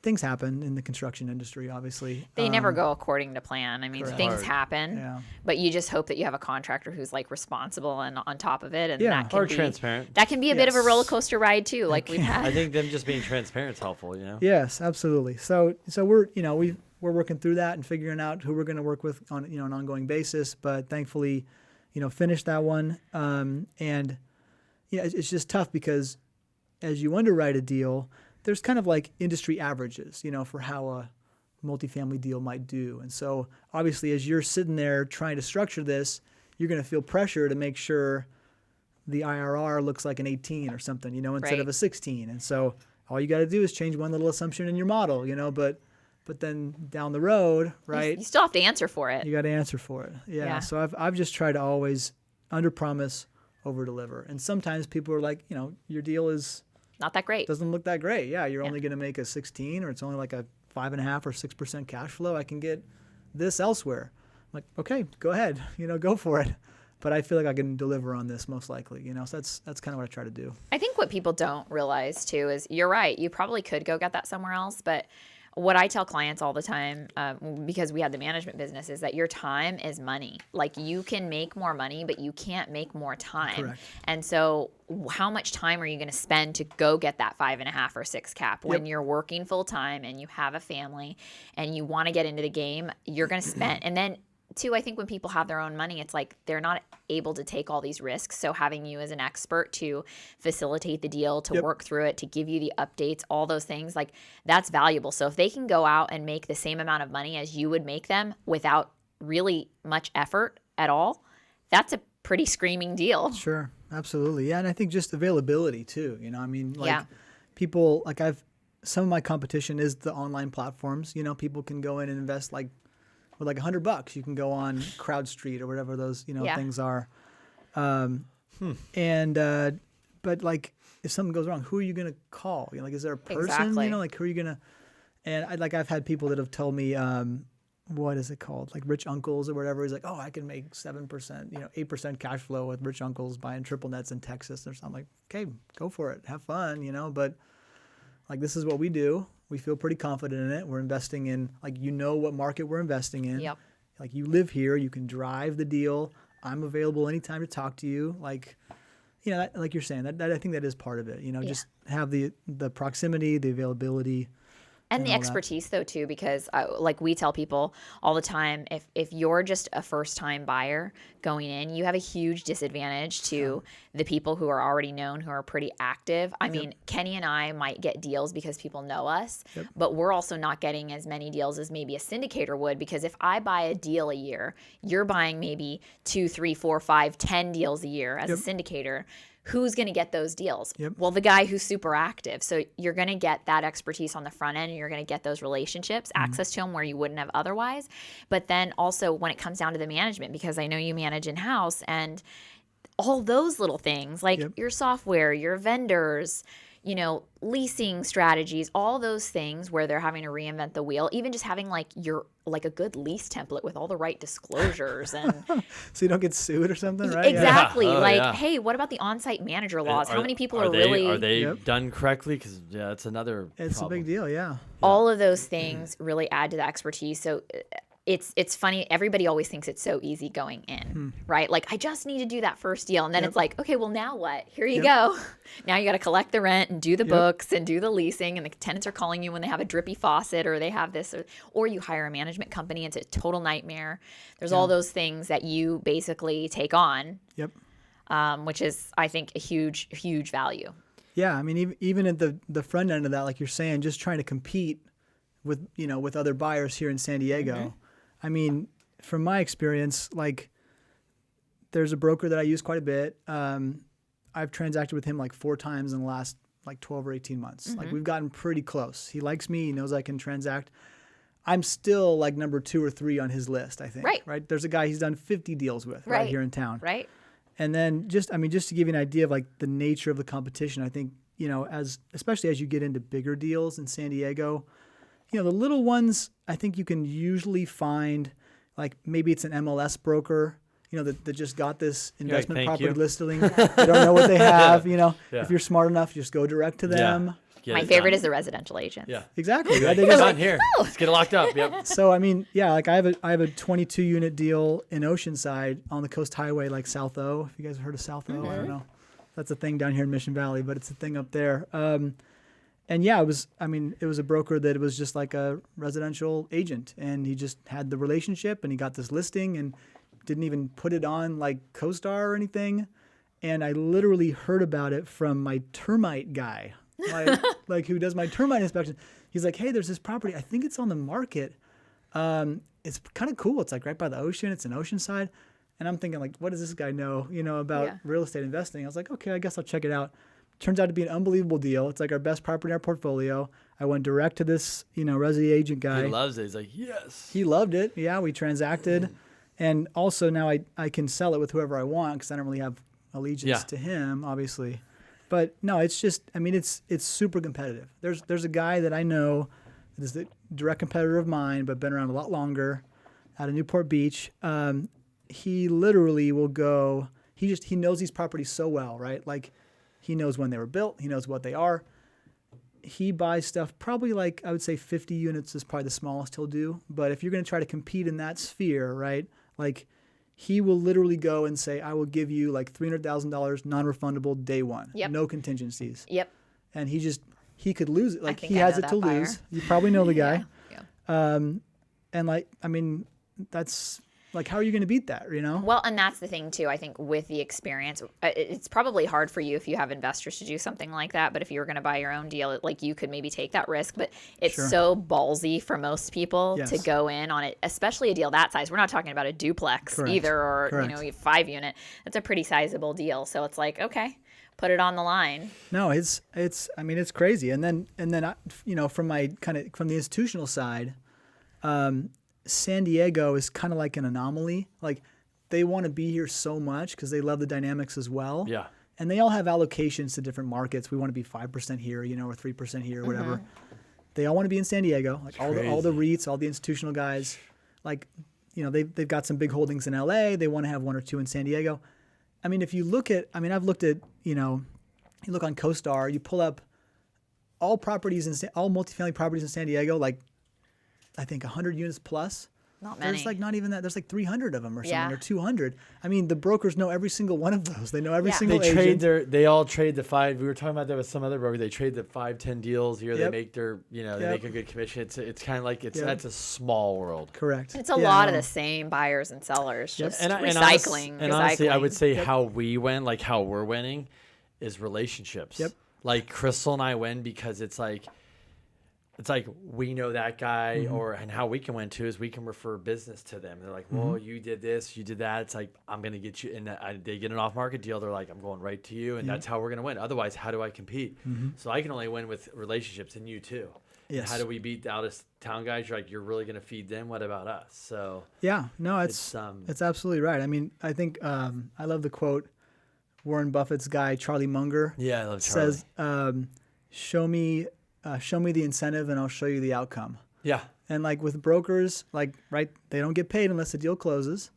things happen in the construction industry, obviously. They never go according to plan. I mean, Correct. things happen, Yeah. but you just hope that you have a contractor who's like responsible and on top of it, and Yeah. that can Or be transparent. That can be a bit of a Yes. roller coaster ride too, like we've had. I think them just being transparent is helpful, Yes, absolutely. So we're working through that and figuring out who we're going to work with on an ongoing basis. But thankfully, finished that one. And it's just tough because as you underwrite a deal, there's kind of like industry averages, for how a multifamily deal might do. And so obviously as you're sitting there trying to structure this, you're going to feel pressure to make sure the IRR looks like an 18 or something, instead Right. of a 16. And so all you got to do is change one little assumption in your model, but then down the road, right? You still have to answer for it. You got to answer for it. Yeah. Yeah. So I've just tried to always underpromise, overdeliver. And sometimes people are like, your deal Not that great. doesn't look that great. Yeah, you're only going to make a 16, or it's only like a 5.5 or 6% cash flow. I can get this elsewhere. I'm like, okay, go ahead. Go for it. But I feel like I can deliver on this most likely. So that's kind of what I try to do. I think what people don't realize too is you're right. You probably could go get that somewhere else, but what I tell clients all the time, because we had the management business, is that your time is money. Like you can make more money, but you can't make more time. Correct. And so how much time are you going to spend to go get that 5.5 or 6 cap when you're working full time and you have a family and you want to get into the game? You're going to spend, and then too, I think when people have their own money, it's like they're not able to take all these risks. So having you as an expert to facilitate the deal, to work through it, to give you the updates, all those things, like that's valuable. So if they can go out and make the same amount of money as you would make them without really much effort at all, that's a pretty screaming deal. Sure, absolutely. Yeah, and I think just availability too. People, like some of my competition is the online platforms. People can go in and invest with like $100, you can go on CrowdStreet or whatever those things are. But like if something goes wrong, who are you gonna call? Is there a person? Exactly. Who are you gonna? And I've had people that have told me, what is it called? Like rich uncles or whatever. He's like, oh, I can make 7%, 8% cash flow with rich uncles buying triple nets in Texas or something. I'm like, okay, go for it, have fun, But like this is what we do. We feel pretty confident in it. We're investing in, what market we're investing in. Yep. Like you live here, you can drive the deal. I'm available anytime to talk to you. Like you're saying, that I think that is part of it. Just have the proximity, the availability. And the all that. expertise though too, because like we tell people all the time, if you're just a first time buyer going in, you have a huge disadvantage to the people who are already known, who are pretty active. I mean, Kenny and I might get deals because people know us, but we're also not getting as many deals as maybe a syndicator would, because if I buy a deal a year, you're buying maybe 2, 3, 4, 5, 10 deals a year as a syndicator. who's going to get those deals? Yep. Well, the guy who's super active. So you're going to get that expertise on the front end, and you're going to get those relationships, access to them where you wouldn't have otherwise. But then also when it comes down to the management, because I know you manage in-house, and all those little things like your software, your vendors, you know, leasing strategies, all those things where they're having to reinvent the wheel, even just having like a good lease template with all the right disclosures and so you don't get sued or something, right? exactly. Yeah. Oh, like, yeah. hey, what about the on-site manager laws? How many people are they Yep. done correctly? Because it's another It's problem. a big deal, yeah. all of those things really add to the expertise. So it's funny. Everybody always thinks it's so easy going in, right? Like, I just need to do that first deal. And then it's like, okay, well, now what? Here you go. Now you got to collect the rent and do the books and do the leasing. And the tenants are calling you when they have a drippy faucet or they have this, or you hire a management company. It's a total nightmare. There's all those things that you basically take on, which is, I think, a huge, huge value. Yeah, I mean, even at the front end of that, like you're saying, just trying to compete with, you know, with other buyers here in San Diego. I mean, from my experience, like, there's a broker that I use quite a bit. I've transacted with him like 4 times in the last like 12 or 18 months. Like, we've gotten pretty close. He likes me. He knows I can transact. I'm still like number 2 or 3 on his list, I think. Right. There's a guy he's done 50 deals with right here in town. Right. And then just to give you an idea of like the nature of the competition, I think, you know, especially as you get into bigger deals in San Diego, you know, the little ones, I think you can usually find, like, maybe it's an MLS broker, you know, that just got this investment property listing. They don't know what they have, you know. If you're smart enough, just go direct to them. My favorite is the residential agents. Yeah. Exactly. Right? They just on here. Let's get it locked up. Yep. So, I mean, yeah, like I have a 22 unit deal in Oceanside on the Coast Highway, like South O. If you guys have heard of South O, I don't know. That's a thing down here in Mission Valley, but it's a thing up there. And yeah, it was a broker that was just like a residential agent, and he just had the relationship, and he got this listing and didn't even put it on like CoStar or anything. And I literally heard about it from my termite guy, like who does my termite inspection. He's like, hey, there's this property. I think it's on the market. It's kind of cool. It's like right by the ocean. It's in Oceanside. And I'm thinking, like, what does this guy know, you know, about real estate investing? I was like, okay, I guess I'll check it out. Turns out to be an unbelievable deal. It's like our best property in our portfolio. I went direct to this, you know, resi agent guy. He loves it. He's like, yes. He loved it. Yeah, we transacted. And also now I can sell it with whoever I want because I don't really have allegiance to him, obviously. But no, it's just, I mean, it's super competitive. There's a guy that I know that is the direct competitor of mine, but been around a lot longer, out of Newport Beach. He literally will go, he knows these properties so well, right? Like, he knows when they were built. He knows what they are. He buys stuff probably like, I would say 50 units is probably the smallest he'll do. But if you're going to try to compete in that sphere, right, like, he will literally go and say, I will give you like $300,000 non-refundable day one. No contingencies. And he could lose it. Like, he has it to lose. You probably know the guy. And like, I mean, that's like, how are you going to beat that, you know? Well, and that's the thing too. I think with the experience, it's probably hard for you if you have investors to do something like that. But if you were going to buy your own deal, like, you could maybe take that risk. But it's so ballsy for most people to go in on it, especially a deal that size. We're not talking about a duplex either, or you know, 5 unit. That's a pretty sizable deal. So it's like, okay, put it on the line. No, it's I mean, it's crazy. And then you know, from the institutional side, San Diego is kind of like an anomaly. Like, they want to be here so much because they love the dynamics as well. Yeah. And they all have allocations to different markets. We want to be 5% here, you know, or 3% here, whatever. They all want to be in San Diego. Like, all the REITs, all the institutional guys. Like, you know, they've got some big holdings in LA. They want to have 1 or 2 in San Diego. I mean, if you look at, I mean, I've looked at, you know, you look on CoStar, you pull up all multifamily properties in San Diego, like, I think 100 units plus. Not many. There's like not even that. There's like 300 of them or something, or 200. I mean, the brokers know every single one of those. They know every single agent. They all trade the 5. We were talking about that with some other broker. They trade the 5-10 deals here. They make their, you know, they make a good commission. It's kind of like that's a small world. Correct. It's a lot of the same buyers and sellers, just recycling. And honestly, I would say how we win, like how we're winning, is relationships. Like, Crystal and I win because it's like, it's like we know that guy, and how we can win too is we can refer business to them. They're like, well, you did this, you did that. It's like, I'm going to get you, and they get an off-market deal. They're like, I'm going right to you, and that's how we're going to win. Otherwise, how do I compete? So I can only win with relationships, and you too. Yes. And how do we beat the out-of-town guys? You're like, you're really going to feed them. What about us? So yeah, no, it's absolutely right. I mean, I think I love the quote. Warren Buffett's guy, Charlie Munger, yeah, I love Charlie. says, show me the incentive and I'll show you the outcome. Yeah. And like with brokers, like, right, they don't get paid unless the deal closes.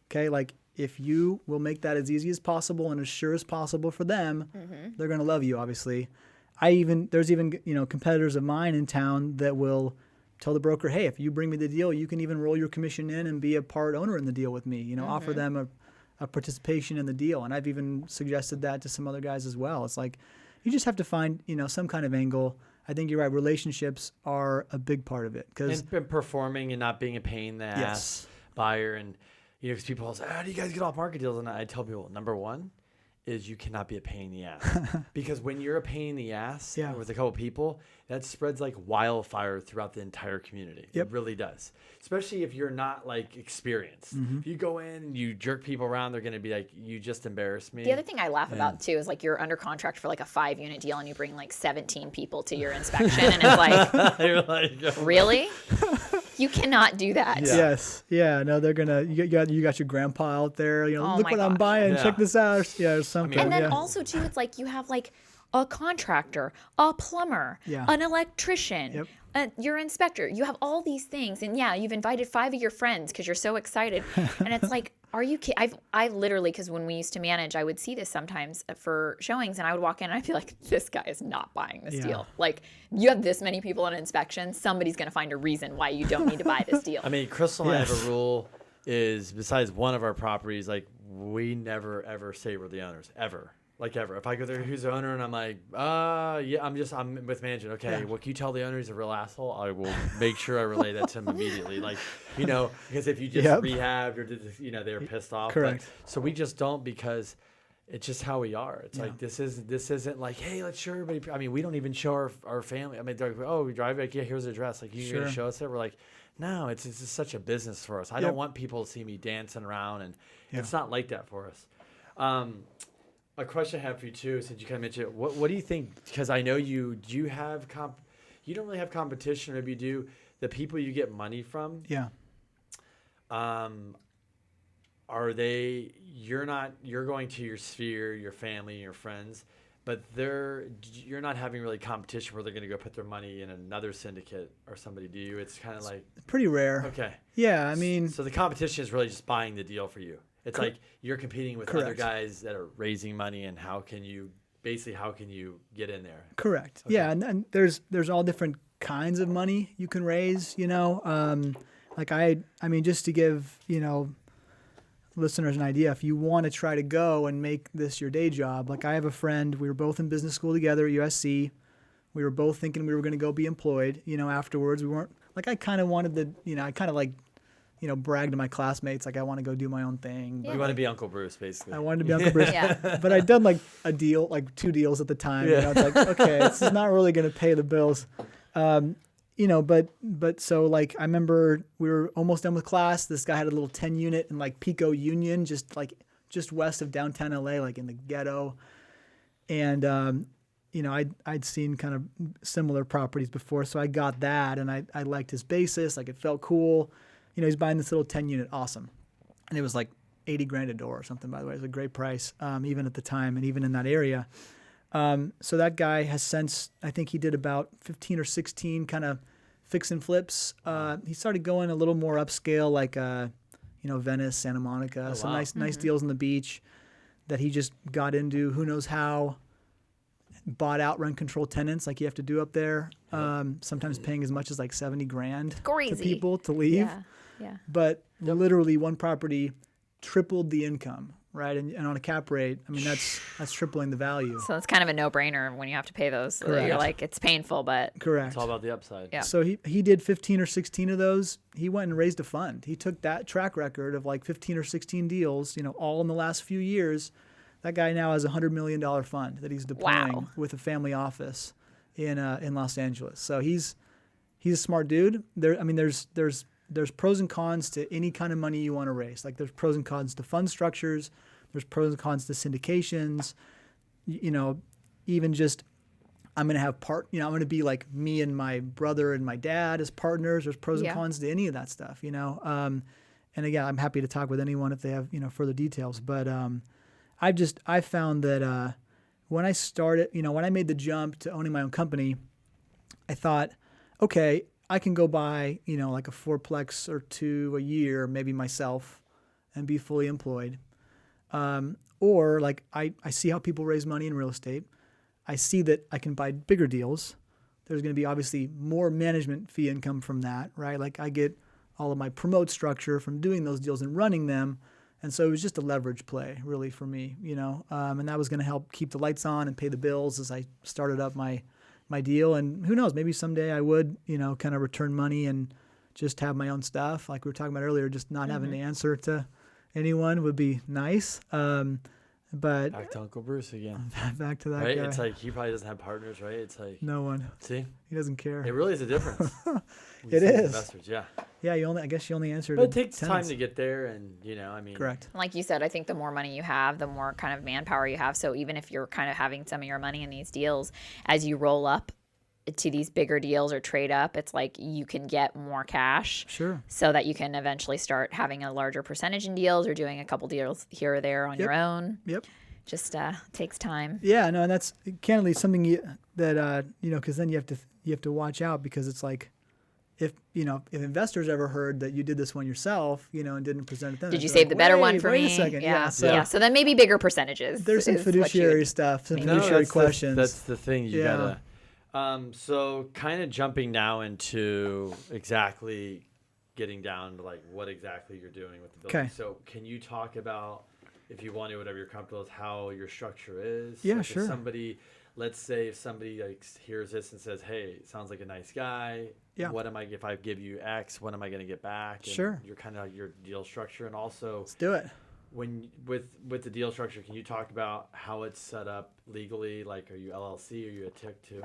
Okay. Like if you will make that as easy as possible and as sure as possible for them, they're going to love you, obviously. There's even, competitors of mine in town that will tell the broker, hey, if you bring me the deal, you can even roll your commission in and be a part owner in the deal with me, offer them a participation in the deal. And I've even suggested that to some other guys as well. It's like, you just have to find, some kind of angle. I think you're right. Relationships are a big part of it. And performing and not being a pain in the ass buyer. And, because people say, how do you guys get off market deals? And I tell people, number one is you cannot be a pain in the ass. Because when you're a pain in the ass with a couple people, that spreads like wildfire throughout the entire community. It really does. Especially if you're not like experienced. If you go in and you jerk people around, they're going to be like, you just embarrassed me. The other thing I laugh about too is like you're under contract for like a 5-unit deal and you bring like 17 people to your inspection and it's like, you're like, really? You cannot do that. Yeah. Yes. Yeah. No, they're gonna. You got your grandpa out there. Look what I'm buying. Yeah. Check this out. Yeah, or something. And then also too, it's like you have like a contractor, a plumber, an electrician, your inspector. You have all these things, and you've invited 5 of your friends because you're so excited. And it's like, are you kidding? I literally, because when we used to manage, I would see this sometimes for showings, and I would walk in and I'd be like, this guy is not buying this deal. Like, you have this many people on inspection, somebody's going to find a reason why you don't need to buy this deal. I mean, Crystal and I have a rule is, besides one of our properties, like, we never, ever say we're the owners, ever. Like ever. If I go there, who's the owner? And I'm like, I'm with management. Okay, well, can you tell the owner he's a real asshole? I will make sure I relay that to him immediately. Like, because if you just rehabbed or did this, they're pissed off. Correct. So we just don't, because it's just how we are. It's like, this isn't like, hey, let's show everybody. I mean, we don't even show our family. I mean, they're like, oh, we drive, like, here's the address. Like, you're going to show us it? We're like, no, it's just such a business for us. I don't want people to see me dancing around, and it's not like that for us. A question I have for you too, since you kind of mentioned it, what do you think? Because I know you have you don't really have competition, or maybe you do. The people you get money from, are they? You're going to your sphere, your family, your friends, but you're not having really competition where they're going to go put their money in another syndicate or somebody. Do you? It's kind of like pretty rare. Okay. Yeah, I mean, so the competition is really just buying the deal for you. It's like you're competing with other guys that are raising money, and how can you get in there? Correct. Okay. Yeah, and there's all different kinds of money you can raise. Like I mean, just to give listeners an idea, if you want to try to go and make this your day job, like I have a friend. We were both in business school together at USC. We were both thinking we were going to go be employed. Afterwards, we weren't like I kind of wanted to. I kind of like. Brag to my classmates, like I want to go do my own thing. You want to be Uncle Bruce, basically. I wanted to be Uncle Bruce. But I'd done like a deal, like 2 deals at the time. It's like, okay, this is not really going to pay the bills. But so like, I remember we were almost done with class. This guy had a little 10-unit in like Pico Union, just west of downtown LA, like in the ghetto. And, I'd seen kind of similar properties before. So I got that, and I liked his basis. Like it felt cool. He's buying this little 10-unit, awesome. And it was like $80,000 a door or something, by the way. It was a great price, even at the time and even in that area. So that guy has since, I think he did about 15 or 16 kind of fix and flips. He started going a little more upscale, like, Venice, Santa Monica, some nice deals on the beach that he just got into, who knows how. Bought out rent control tenants like you have to do up there. Sometimes paying as much as like $70,000 to people to leave. Yeah. But literally one property tripled the income, right? And on a cap rate, I mean that's tripling the value. So it's kind of a no-brainer when you have to pay those. Correct. You're like, it's painful, but correct. It's all about the upside. Yeah. So he did 15 or 16 of those. He went and raised a fund. He took that track record of like 15 or 16 deals, all in the last few years. That guy now has a $100 million fund that he's deploying with a family office in Los Angeles. So he's he's a smart dude. There's pros and cons to any kind of money you want to raise. Like there's pros and cons to fund structures. There's pros and cons to syndications. Even just I'm going to have I'm going to be like me and my brother and my dad as partners. There's pros and cons to any of that stuff, And again, I'm happy to talk with anyone if they have, further details. But I found that when I started, when I made the jump to owning my own company, I thought, okay, I can go buy, like a fourplex or two a year, maybe myself, and be fully employed. Or like I see how people raise money in real estate. I see that I can buy bigger deals. There's going to be obviously more management fee income from that, right? Like I get all of my promote structure from doing those deals and running them. And so it was just a leverage play really for me, and that was going to help keep the lights on and pay the bills as I started up my deal. And who knows, maybe someday I would, kind of return money and just have my own stuff. Like we were talking about earlier, just not having to answer to anyone would be nice. But back to Uncle Bruce again. Back to that right? guy. It's like he probably doesn't have partners, right? It's like no one. See, he doesn't care. It really is a difference. It is. Investors, yeah. Yeah, I guess you only answered. But it takes tenants. time to get there, and Correct. Like you said, I think the more money you have, the more kind of manpower you have. So even if you're kind of having some of your money in these deals, as you roll up to these bigger deals or trade up, it's like you can get more cash. Sure. So that you can eventually start having a larger percentage in deals or doing a couple deals here or there on your own. Yep. Just takes time. Yeah, no, and that's candidly something that because then you have to watch out, because it's like if investors ever heard that you did this one yourself, and didn't present it then. Did you save the better one for me? Wait a second. Yeah. So then maybe bigger percentages. There's some fiduciary stuff, some fiduciary questions. That's the thing you gotta. So kind of jumping now into exactly getting down to like what exactly you're doing with the building. Okay. So can you talk about, if you want to, whatever you're comfortable with, how your structure is? Yeah, like sure. Let's say if somebody like hears this and says, "Hey, sounds like a nice guy. Yeah. What am I, if I give you X, what am I going to get back?" And Sure. your kind of your deal structure, and also Let's do it. when with the deal structure, can you talk about how it's set up legally? Like, are you LLC? Are you a TIC too?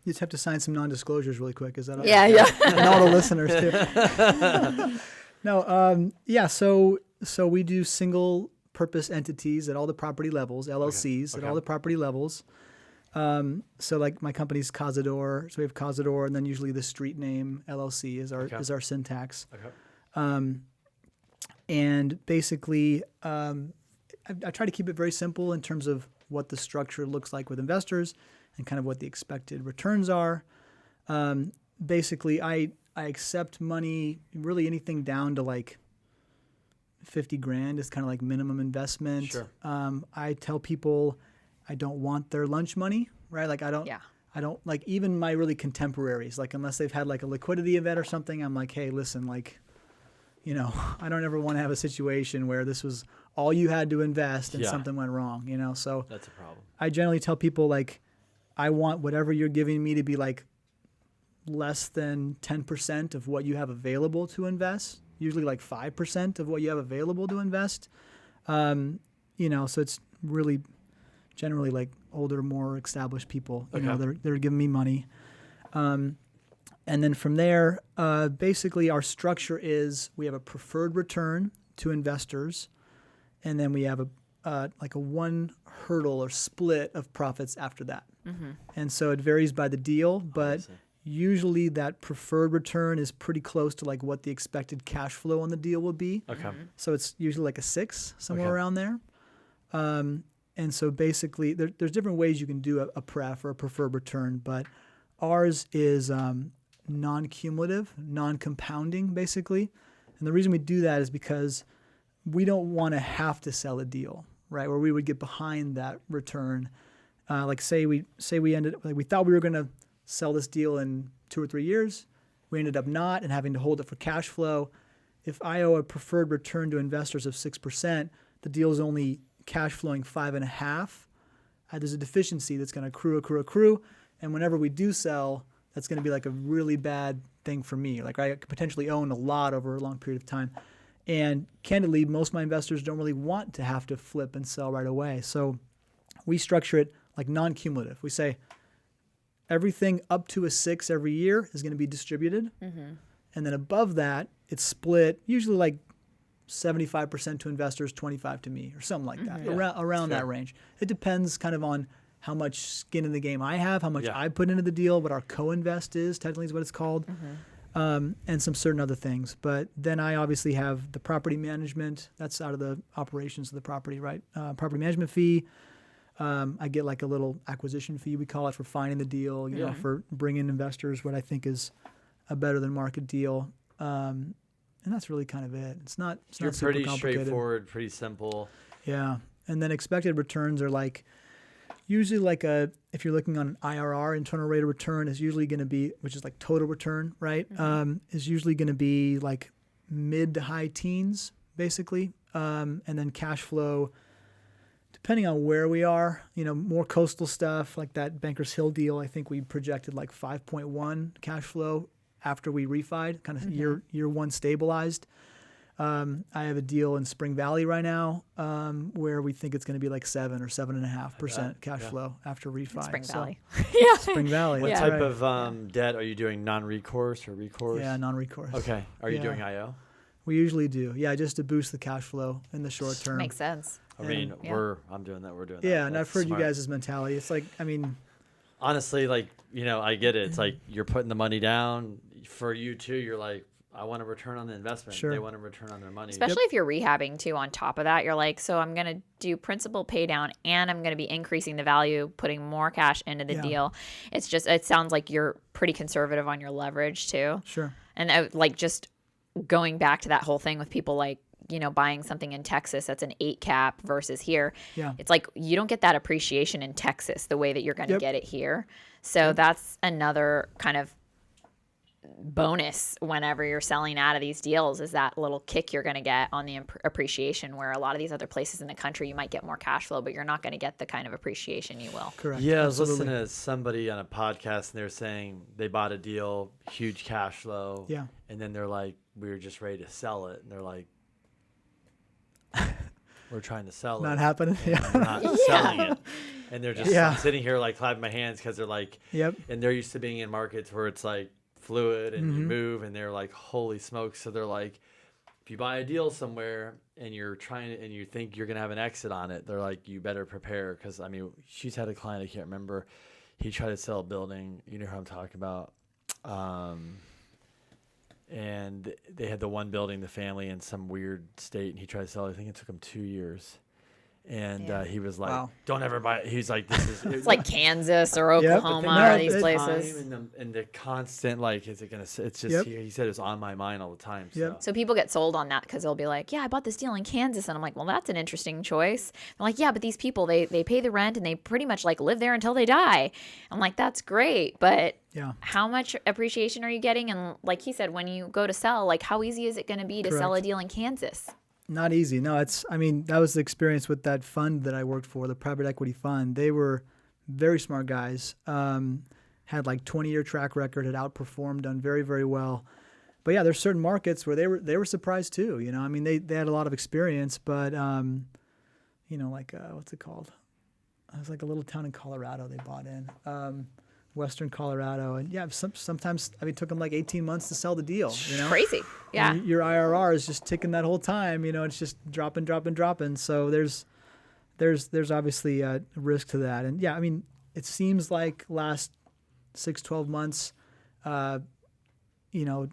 You just have to sign some non-disclosures really quick. Is that all? Yeah. And all the listeners too. No. Yeah. So we do single purpose entities at all the property levels, LLCs Okay. at all the property levels. So like my company's Cazador. So we have Cazador, and then usually the street name LLC is our syntax. Okay. And basically, I try to keep it very simple in terms of what the structure looks like with investors and kind of what the expected returns are. Basically, I accept money, really anything down to like 50 grand is kind of like minimum investment. Sure. I tell people I don't want their lunch money, right? Like I don't like even my really contemporaries, like unless they've had like a liquidity event or something, I'm like, hey, listen, like, I don't ever want to have a situation where this was all you had to invest and something went wrong, so That's a problem. I generally tell people like, I want whatever you're giving me to be like less than 10% of what you have available to invest, usually like 5% of what you have available to invest. So it's really generally like older, more established people, they're giving me money. And then from there, basically our structure is we have a preferred return to investors, and then we have a one hurdle or split of profits after that. Mm-hmm. And so it varies by the deal, but usually that preferred return is pretty close to like what the expected cash flow on the deal will be. Okay. Mm-hmm. So it's usually like a 6, somewhere around there. And so basically there's different ways you can do a pref or a preferred return, but ours is non-cumulative, non-compounding basically. And the reason we do that is because we don't want to have to sell a deal, right? Where we would get behind that return. Like say we ended, like we thought we were going to sell this deal in 2 or 3 years. We ended up not and having to hold it for cash flow. If I owe a preferred return to investors of 6%, the deal is only cash flowing 5.5%. There's a deficiency that's going to accrue. And whenever we do sell, that's going to be like a really bad thing for me. Like I could potentially own a lot over a long period of time. And candidly, most of my investors don't really want to have to flip and sell right away. So we structure it like non-cumulative. We say, everything up to a 6 every year is going to be distributed. And then above that, it's split usually like 75% to investors, 25 to me, or something like that, around that range. It depends kind of on how much skin in the game I have, how much I put into the deal, what our co-invest is, technically is what it's called, and some certain other things. But then I obviously have the property management. That's out of the operations of the property, right? Property management fee. I get like a little acquisition fee, we call it, for finding the deal, you know, for bringing investors what I think is a better than market deal. And that's really kind of it. It's not super pretty complicated. Straightforward, pretty simple. Yeah. And then expected returns are like, usually like if you're looking on an IRR, internal rate of return, is usually going to be, which is like total return, right? Is usually going to be like mid to high teens, basically. And then cash flow, depending on where we are, you know, more coastal stuff like that Bankers Hill deal, I think we projected like 5.1 cash flow after we refied, kind of year one stabilized. I have a deal in Spring Valley right now where we think it's going to be like 7 or 7.5% cash flow after refi. Spring So- Valley. Spring Valley. What that's type right. of debt are you doing? Non-recourse or recourse? Yeah, non-recourse. Okay. Are you Yeah. doing IO? We usually do. Yeah, just to boost the cash flow in the short term. Makes sense. I mean, Yeah. I'm doing that. We're doing that. Yeah, and That's I've heard smart. you guys' mentality. It's like, I mean, Honestly, like, you know, I get it. It's like you're putting the money down. For you too, you're like, I want a return on the investment. Sure. They want a return on their money. Especially if you're rehabbing too on top of that. You're like, so I'm going to do principal pay down and I'm going to be increasing the value, putting more cash into the Yeah. deal. It's just, it sounds like you're pretty conservative on your leverage too. sure. And like just going back to that whole thing with people like, you know, buying something in Texas that's an 8 cap versus here. Yeah. It's like you don't get that appreciation in Texas the way that you're going to Yep. get it here. So that's another kind of bonus whenever you're selling out of these deals, is that little kick you're going to get on the appreciation, where a lot of these other places in the country you might get more cash flow, but you're not going to get the kind of appreciation you will. Correct. Yeah, I was Absolutely. listening to somebody on a podcast, and they're saying they bought a deal, huge cash flow. Yeah. And then they're like, we were just ready to sell it. And they're like, we're trying to sell it. Not happening. and Yeah. we're not selling it. And they're just Yeah. sitting here like clapping my hands because they're like, Yep. and they're used to being in markets where it's like fluid and Mm-hmm. you move, and they're like, holy smokes. So they're like, if you buy a deal somewhere and you're trying to, and you think you're going to have an exit on it, they're like, you better prepare. Because I mean, she's had a client, I can't remember, he tried to sell a building, you know who I'm talking about, and they had the one building, the family, in some weird state, and he tried to sell it. I think it took him 2 years. And Yeah. he was like, Wow. don't ever buy it. He's like, this is It's like Kansas or Yep. Oklahoma No, or these it- places. and the constant, like, is it gonna? It's just Yep. he said it's on my mind all the time. So. Yep. So people get sold on that because they'll be like, yeah, I bought this deal in Kansas. And I'm like, well, that's an interesting choice. They're like, yeah, but these people, they pay the rent and they pretty much like live there until they die. I'm like, that's great. But Yeah. how much appreciation are you getting? And like he said, when you go to sell, like how easy is it going to be to sell a Correct. deal in Kansas? Not easy. No, I mean, that was the experience with that fund that I worked for, the private equity fund. They were very smart guys, had like 20-year track record, had outperformed, done very, very well. But yeah, there's certain markets where they were surprised too. You know, I mean, they had a lot of experience, but you know, like what's it called? It was like a little town in Colorado they bought in, Western Colorado, and yeah, sometimes I mean, it took them like 18 months to sell the deal. You know, Crazy. Yeah. and your IRR is just ticking that whole time. You know, it's just dropping. So there's obviously a risk to that. And yeah, I mean, it seems like last 6-12 months, you know,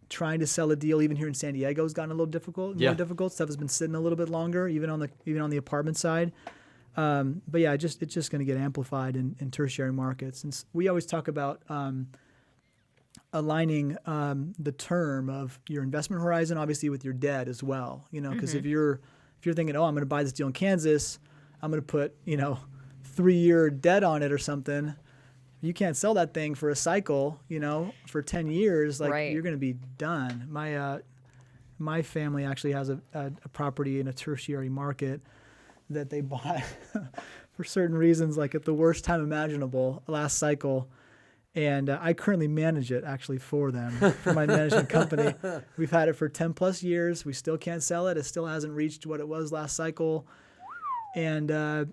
trying to sell a deal even here in San Diego has gotten a little difficult. Yeah. More difficult. Stuff has been sitting a little bit longer, even on the apartment side. But yeah, it's just going to get amplified in tertiary markets. And we always talk about aligning the term of your investment horizon, obviously, with your debt as well. You know, because if you're thinking, oh, I'm going to buy this deal in Kansas, I'm going to put 3-year debt on it or something. You can't sell that thing for a cycle, for 10 years. Like Right. you're going to be done. My family actually has a property in a tertiary market that they bought for certain reasons, like at the worst time imaginable last cycle. And I currently manage it actually for them, for my management company. We've had it for 10 plus years. We still can't sell it. It still hasn't reached what it was last cycle. And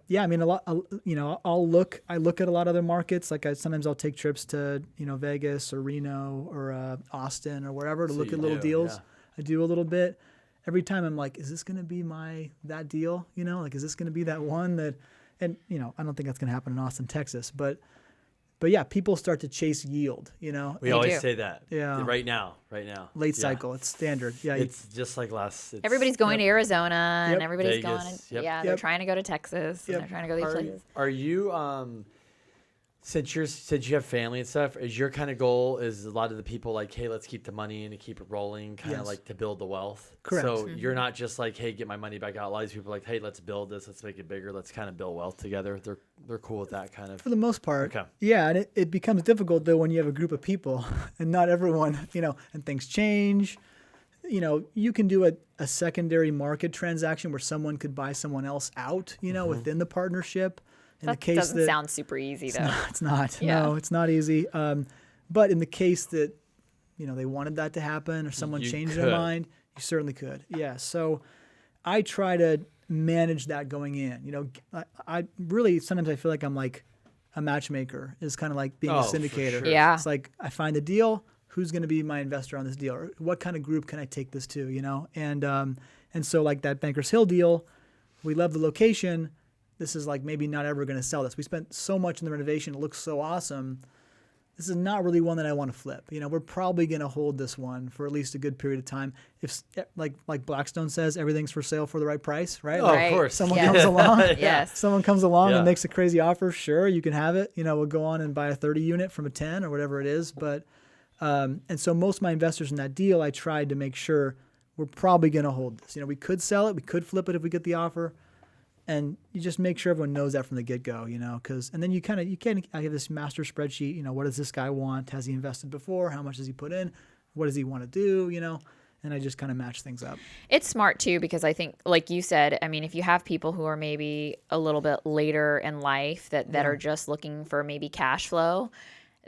yeah, I mean, I look at a lot of other markets. Like sometimes I'll take trips to, Vegas or Reno or Austin or wherever to look at little deals. Yeah. I do a little bit. Every time I'm like, is this going to be that deal? Like, is this going to be that one that, and, I don't think that's going to happen in Austin, Texas, but yeah, people start to chase yield, We always say that. Yeah. Right now. Late cycle. It's standard. Yeah. It's just like everybody's going to Arizona and everybody's Vegas. going. They're trying to go to Texas and they're trying to go to these places. Are you, since you have family and stuff, is your kind of goal is a lot of the people like, hey, let's keep the money and to keep it rolling, kind of like to build the wealth? Correct. So you're not just like, hey, get my money back out. A lot of these people are like, hey, let's build this, let's make it bigger, let's kind of build wealth together. They're cool with that kind of. For the most part. Okay. Yeah, and it becomes difficult though when you have a group of people and not everyone, and things change. You can do a secondary market transaction where someone could buy someone else out, within the partnership. That doesn't sound super easy, though. It's not. Yeah. No, it's not easy. But in the case that, they wanted that to happen or someone changed their mind, you certainly could. Yeah. So I try to manage that going in. I really, sometimes I feel like I'm like a matchmacher is kind of like being a syndicator. For sure. Yeah. It's like I find a deal. Who's going to be my investor on this deal? Or what kind of group can I take this to, And so like that Bankers Hill deal, we love the location. This is like maybe not ever going to sell this. We spent so much in the renovation. It looks so awesome. This is not really one that I want to flip. We're probably going to hold this one for at least a good period of time. If like Blackstone says, everything's for sale for the right price, right? Oh, of course. Someone comes along. Yes. Someone comes along and makes a crazy offer. Sure, you can have it. We'll go on and buy a 30 unit from a 10 or whatever it is. But and so most of my investors in that deal, I tried to make sure we're probably going to hold this. We could sell it. We could flip it if we get the offer. And you just make sure everyone knows that from the get-go, and then I have this master spreadsheet, what does this guy want? Has he invested before? How much does he put in? What does he want to do, and I just kind of match things up. It's smart too, because I think, like you said, I mean, if you have people who are maybe a little bit later in life that are just looking for maybe cash flow,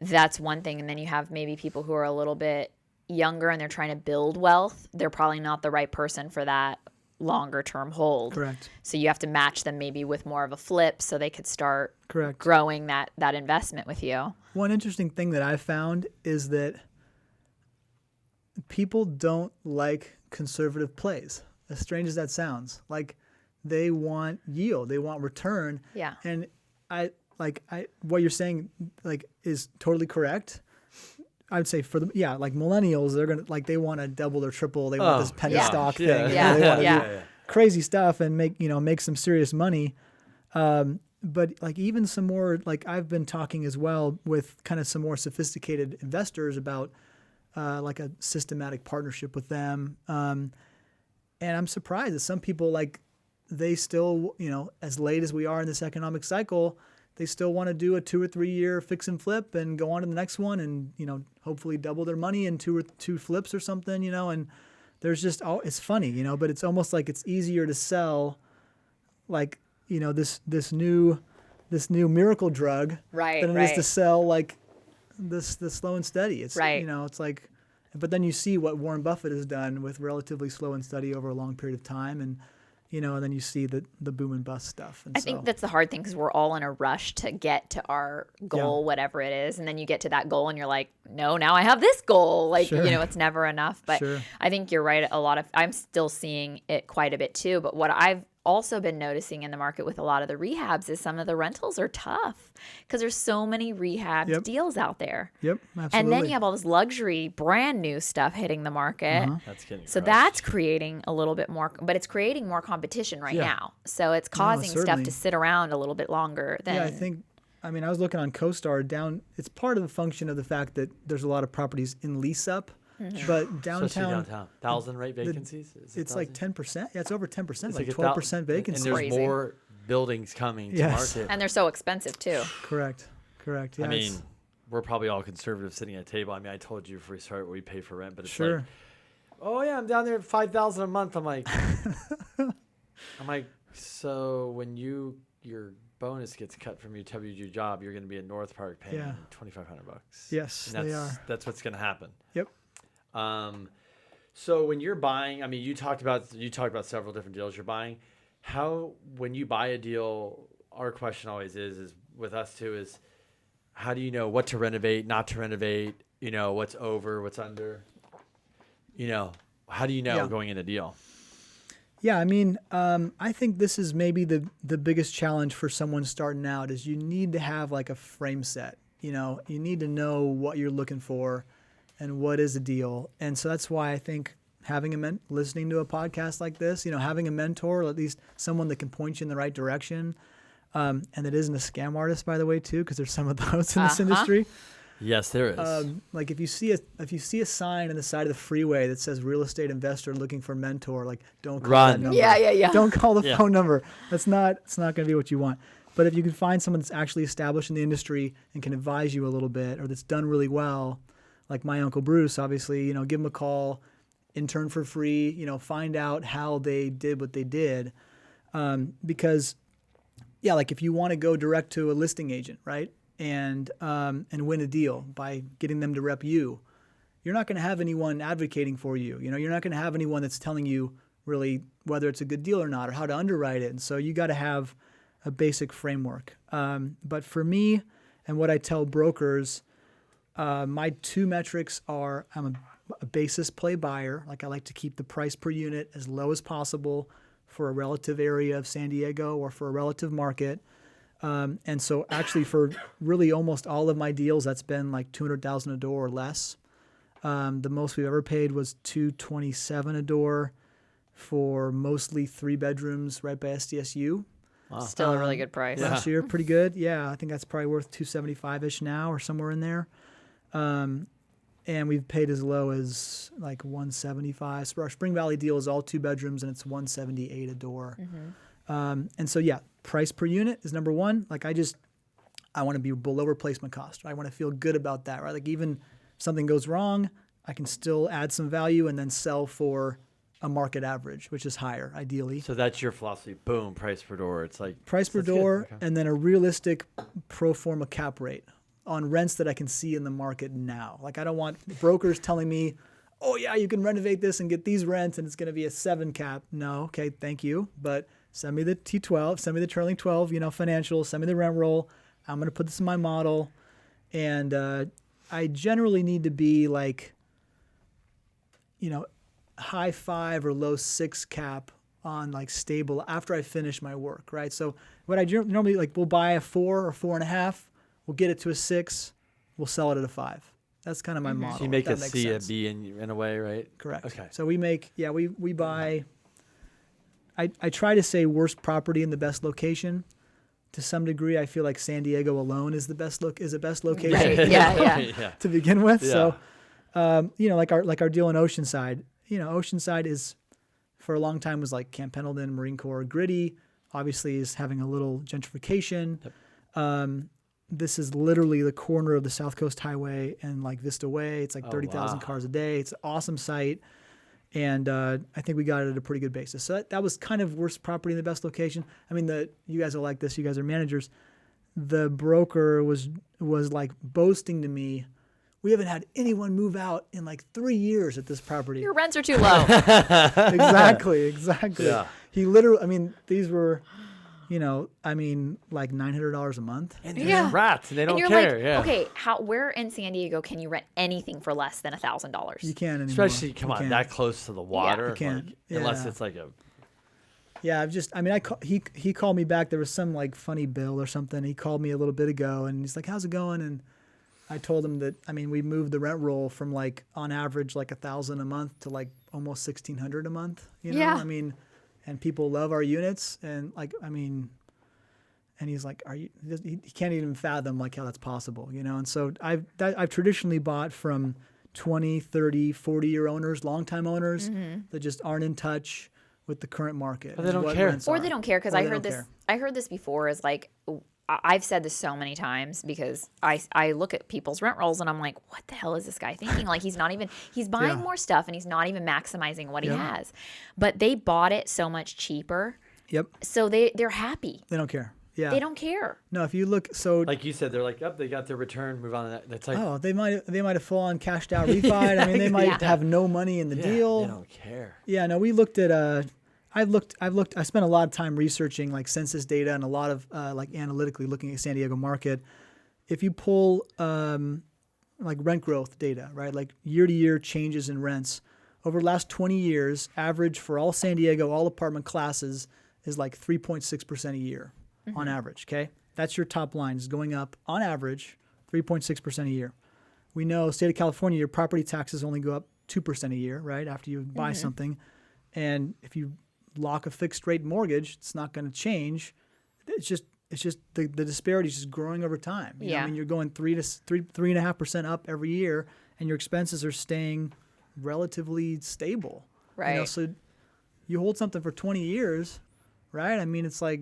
that's one thing. And then you have maybe people who are a little bit younger and they're trying to build wealth. They're probably not the right person for that longer term hold. Correct. So you have to match them maybe with more of a flip so they could start Correct. growing that investment with you. One interesting thing that I've found is that people don't like conservative plays, as strange as that sounds. Like they want yield, they want return. Yeah. And what you're saying is totally correct. I would say like millennials, they're gonna they want to double or triple. They want this penny stock thing. Yeah. They want to do crazy stuff and make some serious money. But even some more I've been talking as well with kind of some more sophisticated investors about a systematic partnership with them. And I'm surprised that some people they still as late as we are in this economic cycle, they still want to do a 2 or 3 year fix and flip and go on to the next one and, hopefully double their money in two flips or something, and there's just, it's funny, but it's almost like it's easier to sell this new miracle drug than it is to sell this slow and steady. It's, it's but then you see what Warren Buffett has done with relatively slow and steady over a long period of time. And then you see the boom and bust stuff. And I think that's the hard thing because we're all in a rush to get to our goal, whatever it is. And then you get to that goal and you're like, no, now I have this goal. It's never enough. But I think you're right. I'm still seeing it quite a bit too. But what I've also been noticing in the market with a lot of the rehabs is some of the rentals are tough because there's so many rehab deals out there. Yep, absolutely. And then you have all this luxury, brand new stuff hitting the market. That's getting so crushed. That's creating a little bit more, but it's creating more competition right now. So it's causing stuff to sit around a little bit longer than. Yeah, I was looking on CoStar down. It's part of the function of the fact that there's a lot of properties in lease up. Mm-hmm. But downtown, 1,000 rate vacancies. It's like 10%. Yeah, it's over 10%. It's 12% vacancy. And there's more buildings coming to market. And they're so expensive too. Correct. Yeah, we're probably all conservative sitting at a table. I told you before we started what we pay for rent, but it's I'm down there at $5,000 a month. I'm like, so when your bonus gets cut from your WG job, you're going to be in North Park paying $2,500. Yes, they are. That's what's going to happen. Yep. So when you're buying, you talked about several different deals you're buying. How, when you buy a deal, our question always is with us too, is how do you know what to renovate, not to renovate, what's over, what's under, how do you know going in a deal? Yeah, I mean, I think this is maybe the biggest challenge for someone starting out is you need to have like a frame set. You need to know what you're looking for and what is a deal. And so that's why I think having listening to a podcast like this, having a mentor, or at least someone that can point you in the right direction, and that isn't a scam artist, by the way, too, because there's some of those in this industry. Yes, there is. Like if you see a sign on the side of the freeway that says real estate investor looking for mentor, like don't call that number. Yeah. Don't call the phone number. It's not going to be what you want. But if you can find someone that's actually established in the industry and can advise you a little bit, or that's done really well, like my Uncle Bruce, obviously, give him a call, intern for free, find out how they did what they did. Because like if you want to go direct to a listing agent, right? And win a deal by getting them to rep you, you're not going to have anyone advocating for you. You're not going to have anyone that's telling you really whether it's a good deal or not, or how to underwrite it. And so you got to have a basic framework. But for me, and what I tell brokers, my two metrics are I'm a basis play buyer. Like I like to keep the price per unit as low as possible for a relative area of San Diego or for a relative market. And so actually for really almost all of my deals, that's been like $200,000 a door or less. The most we've ever paid was $227 a door for mostly 3 bedrooms right by SDSU. Wow. Still a really good price. Last year, pretty good. Yeah, I think that's probably worth $275-ish now or somewhere in there. And we've paid as low as like $175. So our Spring Valley deal is all 2 bedrooms and it's $178 a door. And so price per unit is number one. Like I want to be below replacement cost. Right? I want to feel good about that, right? Like even if something goes wrong, I can still add some value and then sell for a market average, which is higher, ideally. So that's your philosophy. Boom, price per door. It's like price per door, and then a realistic pro forma cap rate on rents that I can see in the market now. Like I don't want brokers telling me, oh yeah, you can renovate this and get these rents and it's going to be a 7 cap. No, okay, thank you. But send me the T12, send me the trailing 12, financials, send me the rent roll. I'm going to put this in my model. And I generally need to be like, high 5 or low 6 cap on like stable after I finish my work, right? So what I normally like, we'll buy a 4 or 4.5, we'll get it to a 6, we'll sell it at a 5. That's kind of my model. So you make a C, a B in a way, right? Correct. Okay. So we buy, I try to say worst property in the best location. To some degree, I feel like San Diego alone is the best location Right. Yeah. to begin with. Yeah. So, like our deal in Oceanside, Oceanside is for a long time was like Camp Pendleton, Marine Corps, gritty. Obviously, is having a little gentrification. Yep. This is literally the corner of the South Coast Highway and like Vista Way. It's like 30,000 cars a day. It's an awesome site. And I think we got it at a pretty good basis. So that was kind of worst property in the best location. I mean, you guys are like this. You guys are managers. The broker was like boasting to me, we haven't had anyone move out in like 3 years at this property. Your rents are too low. Exactly. Yeah. He literally, these were, like $900 a month. And there's rats, and they don't and you're care. Like, okay, where in San Diego can you rent anything for less than $1,000? You can't anymore. Especially, that close to the water. You can't. Like, unless it's like a... Yeah, he called me back. There was some like funny bill or something. He called me a little bit ago, and he's like, how's it going? And I told him that, we moved the rent roll from like on average like $1,000 a month to like almost $1,600 a month. Yeah. And people love our units, and and he's like, he can't even fathom like how that's possible, And so I've traditionally bought from 20, 30, 40-year owners, longtime owners that just aren't in touch with the current market. But they don't care. Or they don't care, because I heard this before, is like, I've said this so many times, because I look at people's rent rolls and I'm like, what the hell is this guy thinking? Like he's buying more stuff and he's not even maximizing what he has. But they bought it so much cheaper. Yep. So they're happy. They don't care. Yeah. They don't care. No, if you look, so like you said, they're like, they got their return, move on. That's like, they might have full on cashed out refi. They might have no money in the deal. They don't care. Yeah, no, we looked at I spent a lot of time researching like census data and a lot of like analytically looking at San Diego market. If you pull like rent growth data, right, like year to year changes in rents over the last 20 years, average for all San Diego, all apartment classes is like 3.6% a year on average. Okay, that's your top line, is going up on average 3.6% a year. We know state of California, your property taxes only go up 2% a year, right, after you buy something, and if you lock a fixed rate mortgage, it's not going to change. It's just the disparity is just growing over time. You know, I mean, you're going 3.5% up every year, and your expenses are staying relatively stable. Right. You know, so you hold something for 20 years, right? I mean, it's like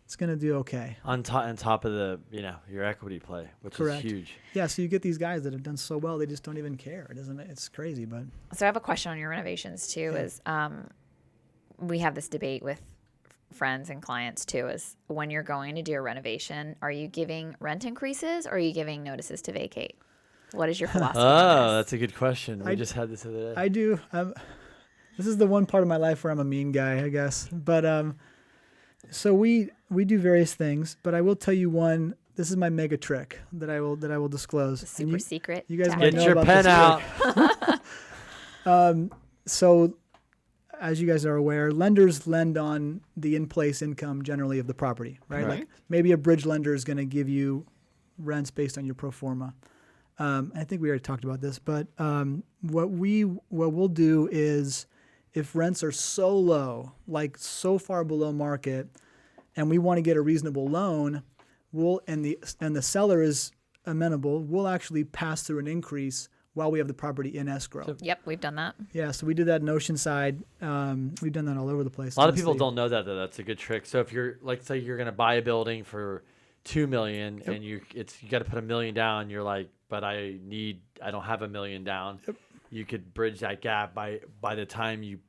it's going to do okay. On top of the, your equity play, which Correct. is huge. Yeah, so you get these guys that have done so well, they just don't even care. It's crazy, but. So I have a question on your renovations too. Is we have this debate with friends and clients too, is when you're going to do a renovation, are you giving rent increases or are you giving notices to vacate? What is your philosophy on this? That's a good question. We just had this the other day. I do. This is the one part of my life where I'm a mean guy, I guess. But so we do various things, but I will tell you one. This is my mega trick that I will disclose. The super secret. You guys tactic. might Get know your about pen this out. So, as you guys are aware, lenders lend on the in-place income generally of the property, right? Right. Like maybe a bridge lender is going to give you rents based on your pro forma. I think we already talked about this, but what we'll do is if rents are so low, like so far below market, and we want to get a reasonable loan, and the seller is amenable, we'll actually pass through an increase while we have the property in escrow. Yep, we've done that. Yeah, so we did that in Oceanside. We've done that all over the place. A lot of people honestly. don't know that, though. That's a good trick. So if you're, like, say you're going to buy a building for $2 million, and you got to put $1 million down. You're like, but I don't have $1 million down. Yep. You could bridge that gap by the time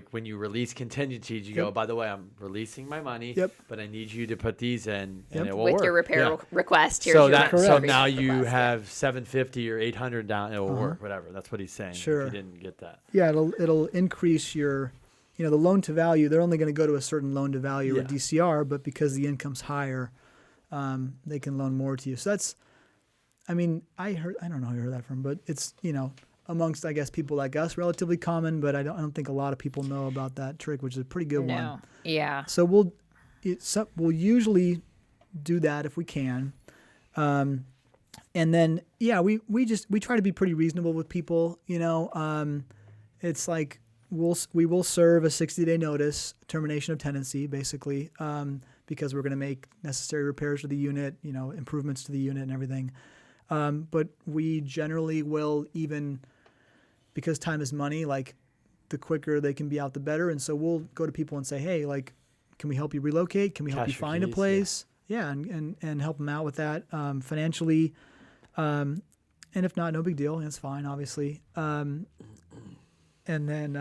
when you release contingencies, you go, by the way, I'm releasing my money, but I need you to put these in, and it will With work. your repair request, here's So your that rent so increase now you request. have $750 or $800 down. It will work, whatever. That's what he's saying. Sure. If you didn't get that. Yeah, it'll increase your, the loan to value. They're only going to go to a certain loan to value or DCR, but because the income's higher, they can loan more to you. So that's, I don't know who you heard that from, but it's, amongst, I guess, people like us, relatively common, but I don't think a lot of people know about that trick, which is a pretty good one. Yeah. So we'll usually do that if we can. And then, we try to be pretty reasonable with people, it's like we will serve a 60-day notice, termination of tenancy, basically, because we're going to make necessary repairs to the unit, improvements to the unit and everything. But we generally will, even because time is money, like the quicker they can be out, the better. And so we'll go to people and say, hey, like, can we help you relocate? Can we help you find a place? Yeah, and help them out with that financially. And if not, no big deal. That's fine, obviously. And then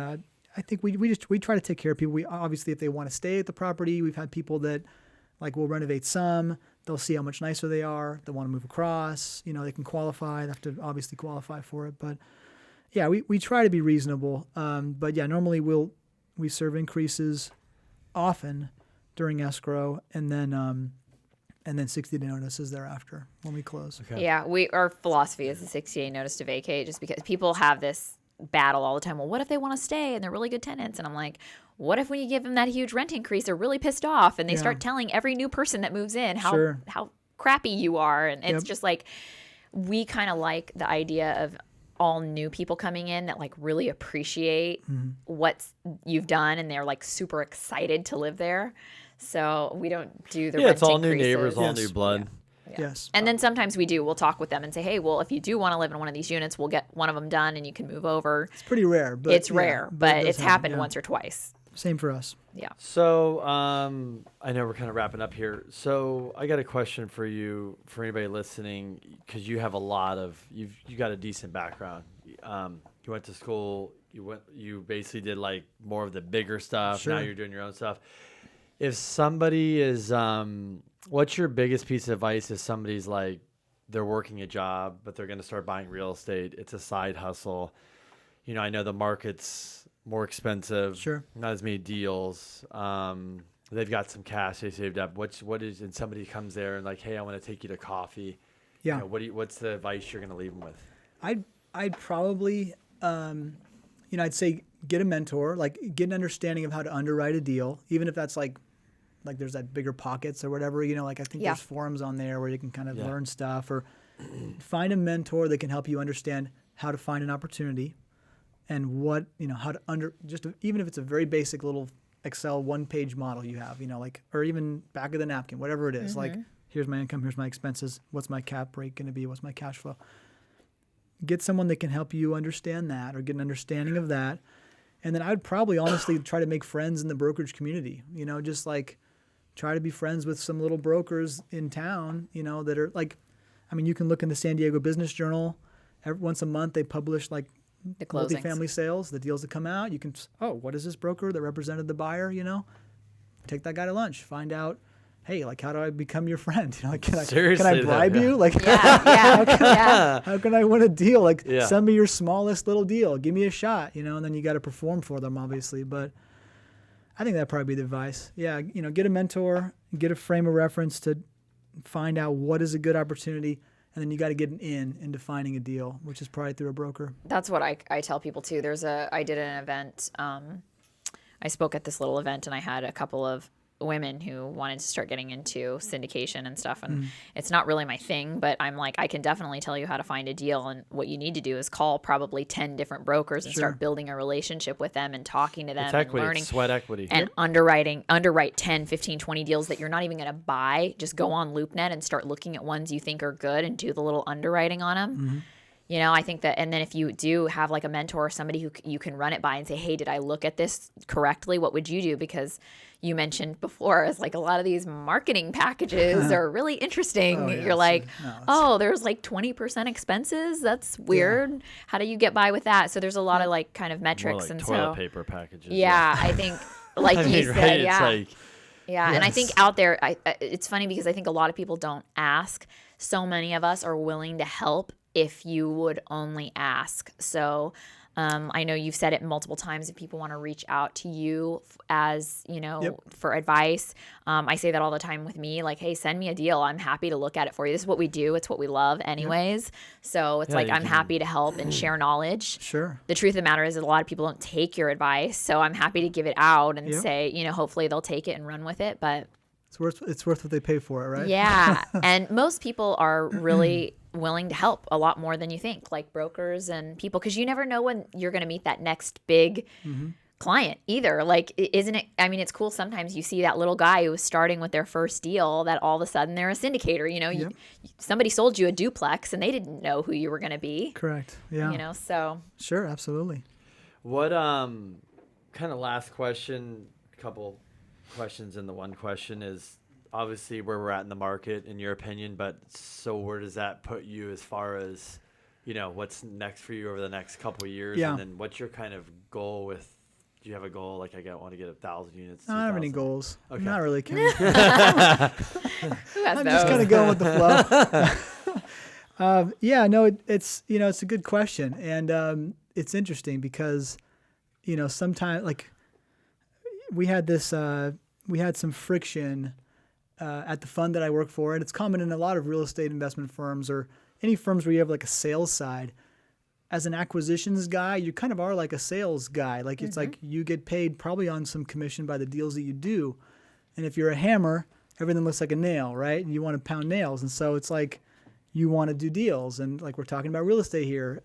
I think we try to take care of people. We obviously, if they want to stay at the property, we've had people that like we'll renovate some. They'll see how much nicer they are. They want to move across. They can qualify. They have to obviously qualify for it. But yeah, we try to be reasonable. But yeah, normally we serve increases often during escrow, and then 60-day notices thereafter when we close. Okay. Yeah, our philosophy is the 60-day notice to vacate, just because people have this battle all the time. Well, what if they want to stay and they're really good tenants? And I'm like, what if when you give them that huge rent increase, they're really pissed off and they start telling every new person that moves in how crappy you are? And it's just like, we kind of like the idea of all new people coming in that like really appreciate what you've done, and they're like super excited to live there. So we don't do the rent it's all increases. new neighbors, all new blood. Yeah. Yes. And then sometimes we'll talk with them and say, hey, well, if you do want to live in one of these units, we'll get one of them done and you can move over. It's pretty rare. But It's rare, but it does it's happen, happened yeah. once or twice. Same for us. Yeah. So I know we're kind of wrapping up here. So I got a question for you, for anybody listening, because you have you got a decent background. You went to school. You basically did like more of the bigger stuff. Sure. Now you're doing your own stuff. If somebody is, what's your biggest piece of advice if somebody's like, they're working a job, but they're going to start buying real estate. It's a side hustle. I know the market's more expensive. Sure. Not as many deals. They've got some cash they saved up. And somebody comes there and like, hey, I want to take you to coffee. Yeah. What's the advice you're going to leave them with? I'd probably, I'd say get a mentor, like get an understanding of how to underwrite a deal, even if that's like there's that Bigger Pockets or whatever, like I think there's forums on there where you can kind of learn stuff, or find a mentor that can help you understand how to find an opportunity and how to even if it's a very basic little Excel 1-page model you have, or even back of the napkin, whatever it is, like here's my income, here's my expenses, what's my cap rate going to be, what's my cash flow. Get someone that can help you understand that or get an understanding of that. And then I would probably honestly try to make friends in the brokerage community, just like try to be friends with some little brokers in town, that are like, you can look in the San Diego Business Journal. Once a month they publish like The closings. multifamily sales, the deals that come out. You can, what is this broker that represented the buyer, Take that guy to lunch, find out, hey, like, how do I become your friend? Can I bribe you? Like, how can I win a deal? Like, send me your smallest little deal. Give me a shot, and then you got to perform for them, obviously. But I think that'd probably be the advice. Yeah, get a mentor, get a frame of reference to find out what is a good opportunity, and then you got to get an into finding a deal, which is probably through a broker. That's what I tell people too. I did an event. I spoke at this little event, and I had a couple of women who wanted to start getting into syndication and stuff, and it's not really my thing, but I'm like, I can definitely tell you how to find a deal, and what you need to do is call probably 10 different brokers and start building a relationship with them and talking to them and learning. It's sweat equity. And underwrite 10, 15, 20 deals that you're not even going to buy. Just go on LoopNet and start looking at ones you think are good and do the little underwriting on them. I think that, and then if you do have like a mentor or somebody who you can run it by and say, hey, did I look at this correctly? What would you do? Because you mentioned before, it's like a lot of these marketing packages are really interesting. You're like, there's like 20% expenses. That's weird. Yeah. How do you get by with that? So there's a lot of like kind of metrics. More like and toilet paper packages. Yeah, I think like you said, right? yeah. It's like, yeah, and I think out there, it's funny because I think a lot of people don't ask. So many of us are willing to help if you would only ask. So I know you've said it multiple times, if people want to reach out to you as, for advice. I say that all the time with me, like, hey, send me a deal. I'm happy to look at it for you. This is what we do. It's what we love anyways. So it's like, I'm happy to help and share knowledge. Sure. The truth of the matter is that a lot of people don't take your advice. So I'm happy to give it out and say, hopefully they'll take it and run with it. But it's worth what they pay for it, right? Yeah. And most people are really willing to help a lot more than you think, like brokers and people, because you never know when you're going to meet that next big client either. Like, isn't it? I mean, it's cool. Sometimes you see that little guy who was starting with their first deal that all of a sudden they're a syndicator. Somebody sold you a duplex and they didn't know who you were going to be. Correct. Yeah. So. Sure. Absolutely. What kind of last question, a couple questions in the one question is obviously where we're at in the market in your opinion, but so where does that put you as far as what's next for you over the next couple of years? And then what's your kind of goal with, do you have a goal like I want to get 1,000 units? I don't have any goals. Okay. Not really, Kenny. Who has I'm those? just kind of going with the flow. It's it's a good question, and it's interesting because sometimes like we had some friction at the fund that I work for, and it's common in a lot of real estate investment firms or any firms where you have like a sales side. As an acquisitions guy, you kind of are like a sales guy. Like it's like you get paid probably on some commission by the deals that you do. And if you're a hammer, everything looks like a nail, right? And you want to pound nails. And so it's like you want to do deals. And like we're talking about real estate here.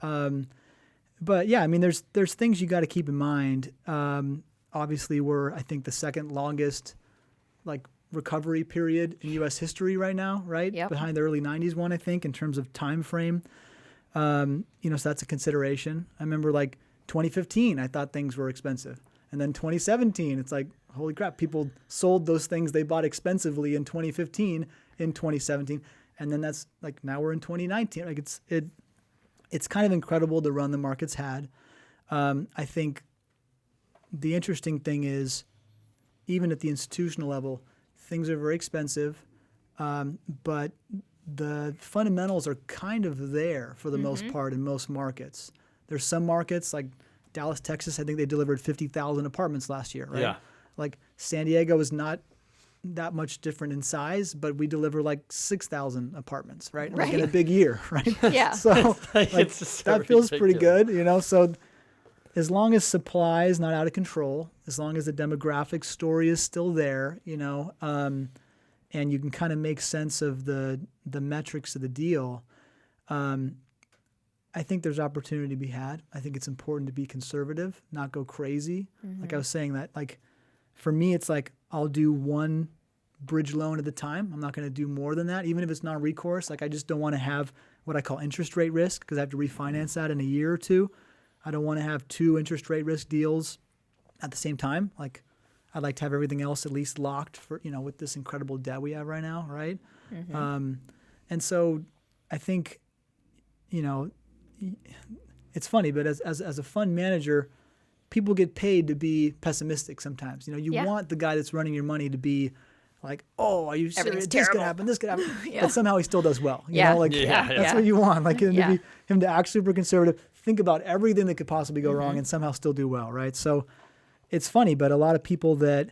But yeah, I mean, there's things you got to keep in mind. Obviously, we're, I think, the second longest like recovery period in U.S. history right now, right? Yep. Behind the early 90s one, I think, in terms of time frame. So that's a consideration. I remember like 2015, I thought things were expensive. And then 2017, it's like, holy crap, people sold those things they bought expensively in 2015 in 2017. And then that's like, now we're in 2019. Like it's kind of incredible the run the market's had. I think the interesting thing is, even at the institutional level, things are very expensive, but the fundamentals are kind of there for the most part in most markets. There's some markets like Dallas, Texas, I think they delivered 50,000 apartments last year, right? Yeah. Like San Diego is not that much different in size, but we deliver like 6,000 apartments, right? Like in a big year, right? Yeah. So like, It's just so that feels pretty ridiculous. good, you know? So as long as supply is not out of control, as long as the demographic story is still there, you know, and you can kind of make sense of the metrics of the deal, I think there's opportunity to be had. I think it's important to be conservative, not go crazy. Like I was saying that, like, for me, it's like I'll do one bridge loan at a time. I'm not going to do more than that, even if it's non-recourse. Like I just don't want to have what I call interest rate risk because I have to refinance that in a year or two. I don't want to have 2 interest rate risk deals at the same time. Like I'd like to have everything else at least locked for, you know, with this incredible debt we have right now, right? And so I think, you know, it's funny, but as a fund manager, people get paid to be pessimistic sometimes. You know, you want the guy that's running your money to be like, oh, are you serious? This could happen, this could happen. But somehow he still does well. You know, like that's what you want. Like him to act super conservative, think about everything that could possibly go wrong and somehow still do well, right? So it's funny, but a lot of people that,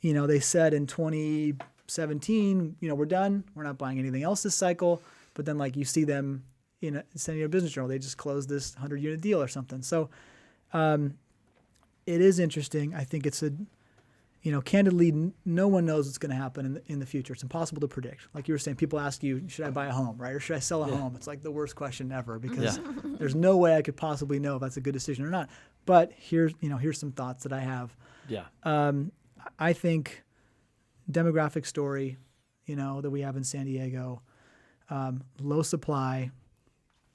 you know, they said in 2017, you know, we're done. We're not buying anything else this cycle. But then like you see them in San Diego Business Journal, they just closed this 100-unit deal or something. So it is interesting. I think it's you know, candidly, no one knows what's going to happen in the future. It's impossible to predict. Like you were saying, people ask you, should I buy a home, right? Or should I sell a home? It's like the worst question ever because there's no way I could possibly know if that's a good decision or not. But here's some thoughts that I have. Yeah. I think demographic story, you know, that we have in San Diego, low supply.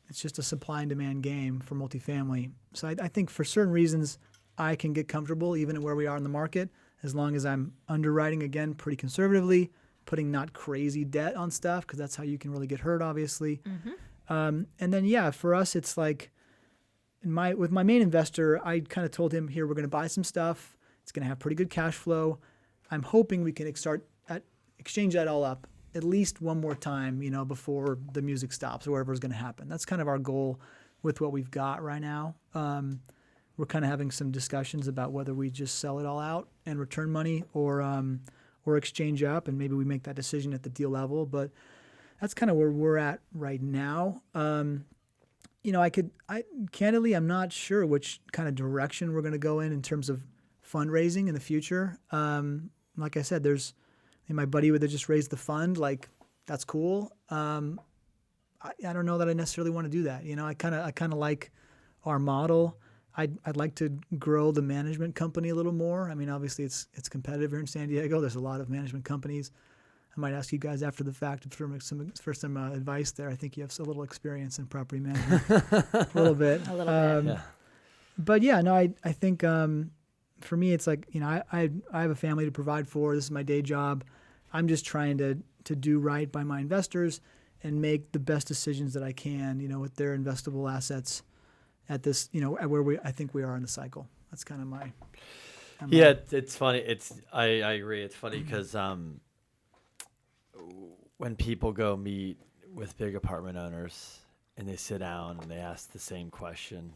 It's just a supply and demand game for multifamily. So I think for certain reasons, I can get comfortable even at where we are in the market as long as I'm underwriting, again, pretty conservatively, putting not crazy debt on stuff because that's how you can really get hurt, obviously. And then, for us, it's like with my main investor, I kind of told him, here, we're going to buy some stuff. It's going to have pretty good cash flow. I'm hoping we can exchange that all up at least one more time, you know, before the music stops or whatever's going to happen. That's kind of our goal with what we've got right now. We're kind of having some discussions about whether we just sell it all out and return money or exchange up, and maybe we make that decision at the deal level. But that's kind of where we're at right now. You know, candidly, I'm not sure which kind of direction we're going to go in terms of fundraising in the future. Like I said, my buddy would have just raised the fund. Like, that's cool. I don't know that I necessarily want to do that. You know, I kind of like our model. I'd like to grow the management company a little more. I mean, obviously it's competitive here in San Diego. There's a lot of management companies. I might ask you guys after the fact for some advice there. I think you have a little experience in property management, a little bit. A little bit. But yeah, no, I think for me it's like, you know, I have a family to provide for. This is my day job. I'm just trying to do right by my investors and make the best decisions that I can, you know, with their investable assets at this, you know, at where I think we are in the cycle. That's kind of my. It's funny. I agree. It's funny because when people go meet with big apartment owners and they sit down and they ask the same question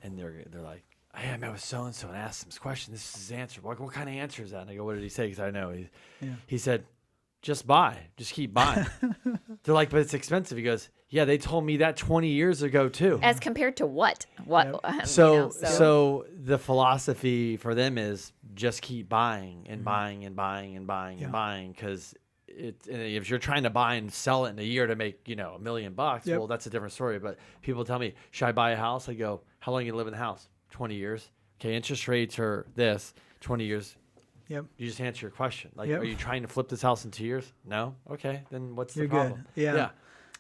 and they're like, hey, I met with so-and-so and asked him this question. This is his answer. What kind of answer is that? And I go, what did he say? Because I know. He said, just buy. Just keep buying. They're like, but it's expensive. He goes, yeah, they told me that 20 years ago too. As compared to what? What? Yep. So the philosophy for them is just keep buying and buying and buying and buying and buying because if you're trying to buy and sell it in a year to make, you know, $1 million, well, that's a different story. But people tell me, should I buy a house? I go, how long you live in the house? 20 years. Okay, interest rates are this, 20 years. Yep. You just answer your question. Like, are you trying to flip this house in 2 years? No? Okay, then what's the You're problem? good. Yeah.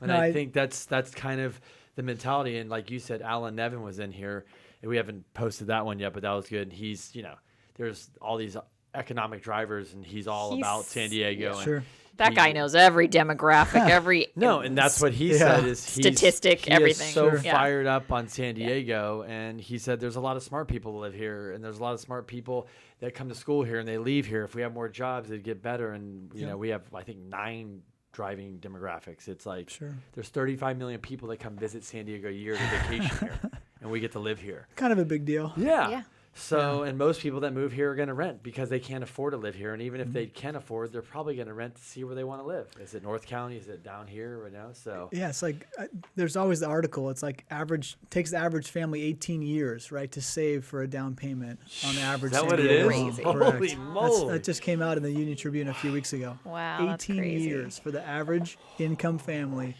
And no, I think that's kind of the mentality. And like you said, Alan Nevin was in here. And we haven't posted that one yet, but that was good. And he's, you know, there's all these economic drivers, and he's about San Diego. Yeah, sure. That guy knows every demographic, every and that's what he said is statistic, he everything. Is so fired up on San Diego, and he said there's a lot of smart people that live here, and there's a lot of smart people that come to school here and they leave here. If we have more jobs, it'd get better. And you know, we have I think 9 driving demographics. It's like there's 35 million people that come visit San Diego a year to vacation here. and we get to live here. Kind of a big deal. Yeah. So, and most people that move here are going to rent because they can't afford to live here. And even if they can afford, they're probably going to rent to see where they want to live. Is it North County? Is it down here right now? So Yeah, it's like there's always the article. It's like takes the average family 18 years, right, to save for a down payment on the average. Is that San what it Diego is? home. Crazy. Correct. Holy moly. That just came out in the Union Tribune a few weeks ago. Wow, that's 18 crazy. years for the average income family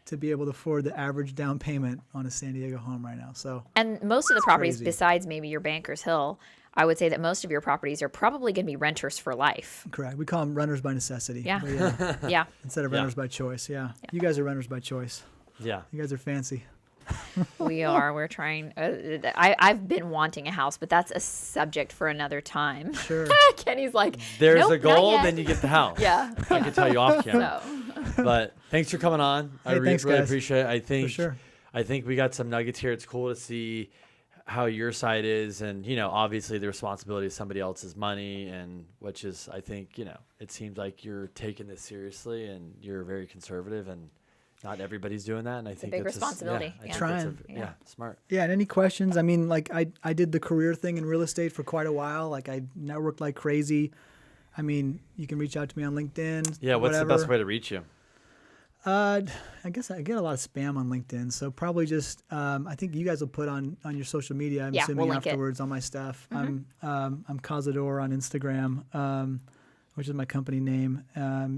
to be able to afford the average down payment on a San Diego home right now. So And most of the properties, crazy. besides maybe your Bankers Hill, I would say that most of your properties are probably going to be renters for life. correct. We call them renters by necessity. Yeah. But yeah, Yeah. instead of renters by choice. Yeah. You guys are renters by choice. yeah. You guys are fancy. We are. We're trying. I've been wanting a house, but that's a subject for another time. Sure. Kenny's like, There's nope, a goal, not yet. then you get the house. Yeah. I can tell you off camera. So, But thanks for coming on. I Hey, thanks, really guys. appreciate it. I think sure. I think we got some nuggets here. It's cool to see how your side is, and obviously the responsibility of somebody else's money, and which is, I think, it seems like you're taking this seriously and you're very conservative, and not everybody's doing that. And I think big that's responsibility. I Yeah. think Trying. yeah, smart. Yeah, and any questions? I mean, like I did the career thing in real estate for quite a while. Like I networked like crazy. I mean, you can reach out to me on LinkedIn. Yeah, what's whatever. the best way to reach you? I guess I get a lot of spam on LinkedIn, so probably just I think you guys will put on your social media. I'm Yeah, assuming we'll link it. afterwards on my stuff. I'm Cazador on Instagram, which is my company name.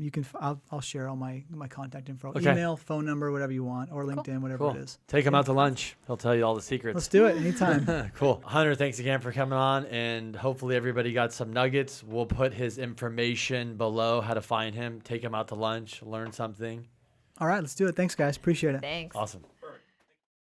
You can I'll share all my contact info, Okay. email, phone number, whatever you want, or LinkedIn, whatever Cool. it is. Take him out to lunch. He'll tell you all the secrets. Let's do it anytime. Cool. Hunter, thanks again for coming on, and hopefully everybody got some nuggets. We'll put his information below, how to find him, take him out to lunch, learn something. All right, let's do it. Thanks, guys. Appreciate it. thanks. Awesome.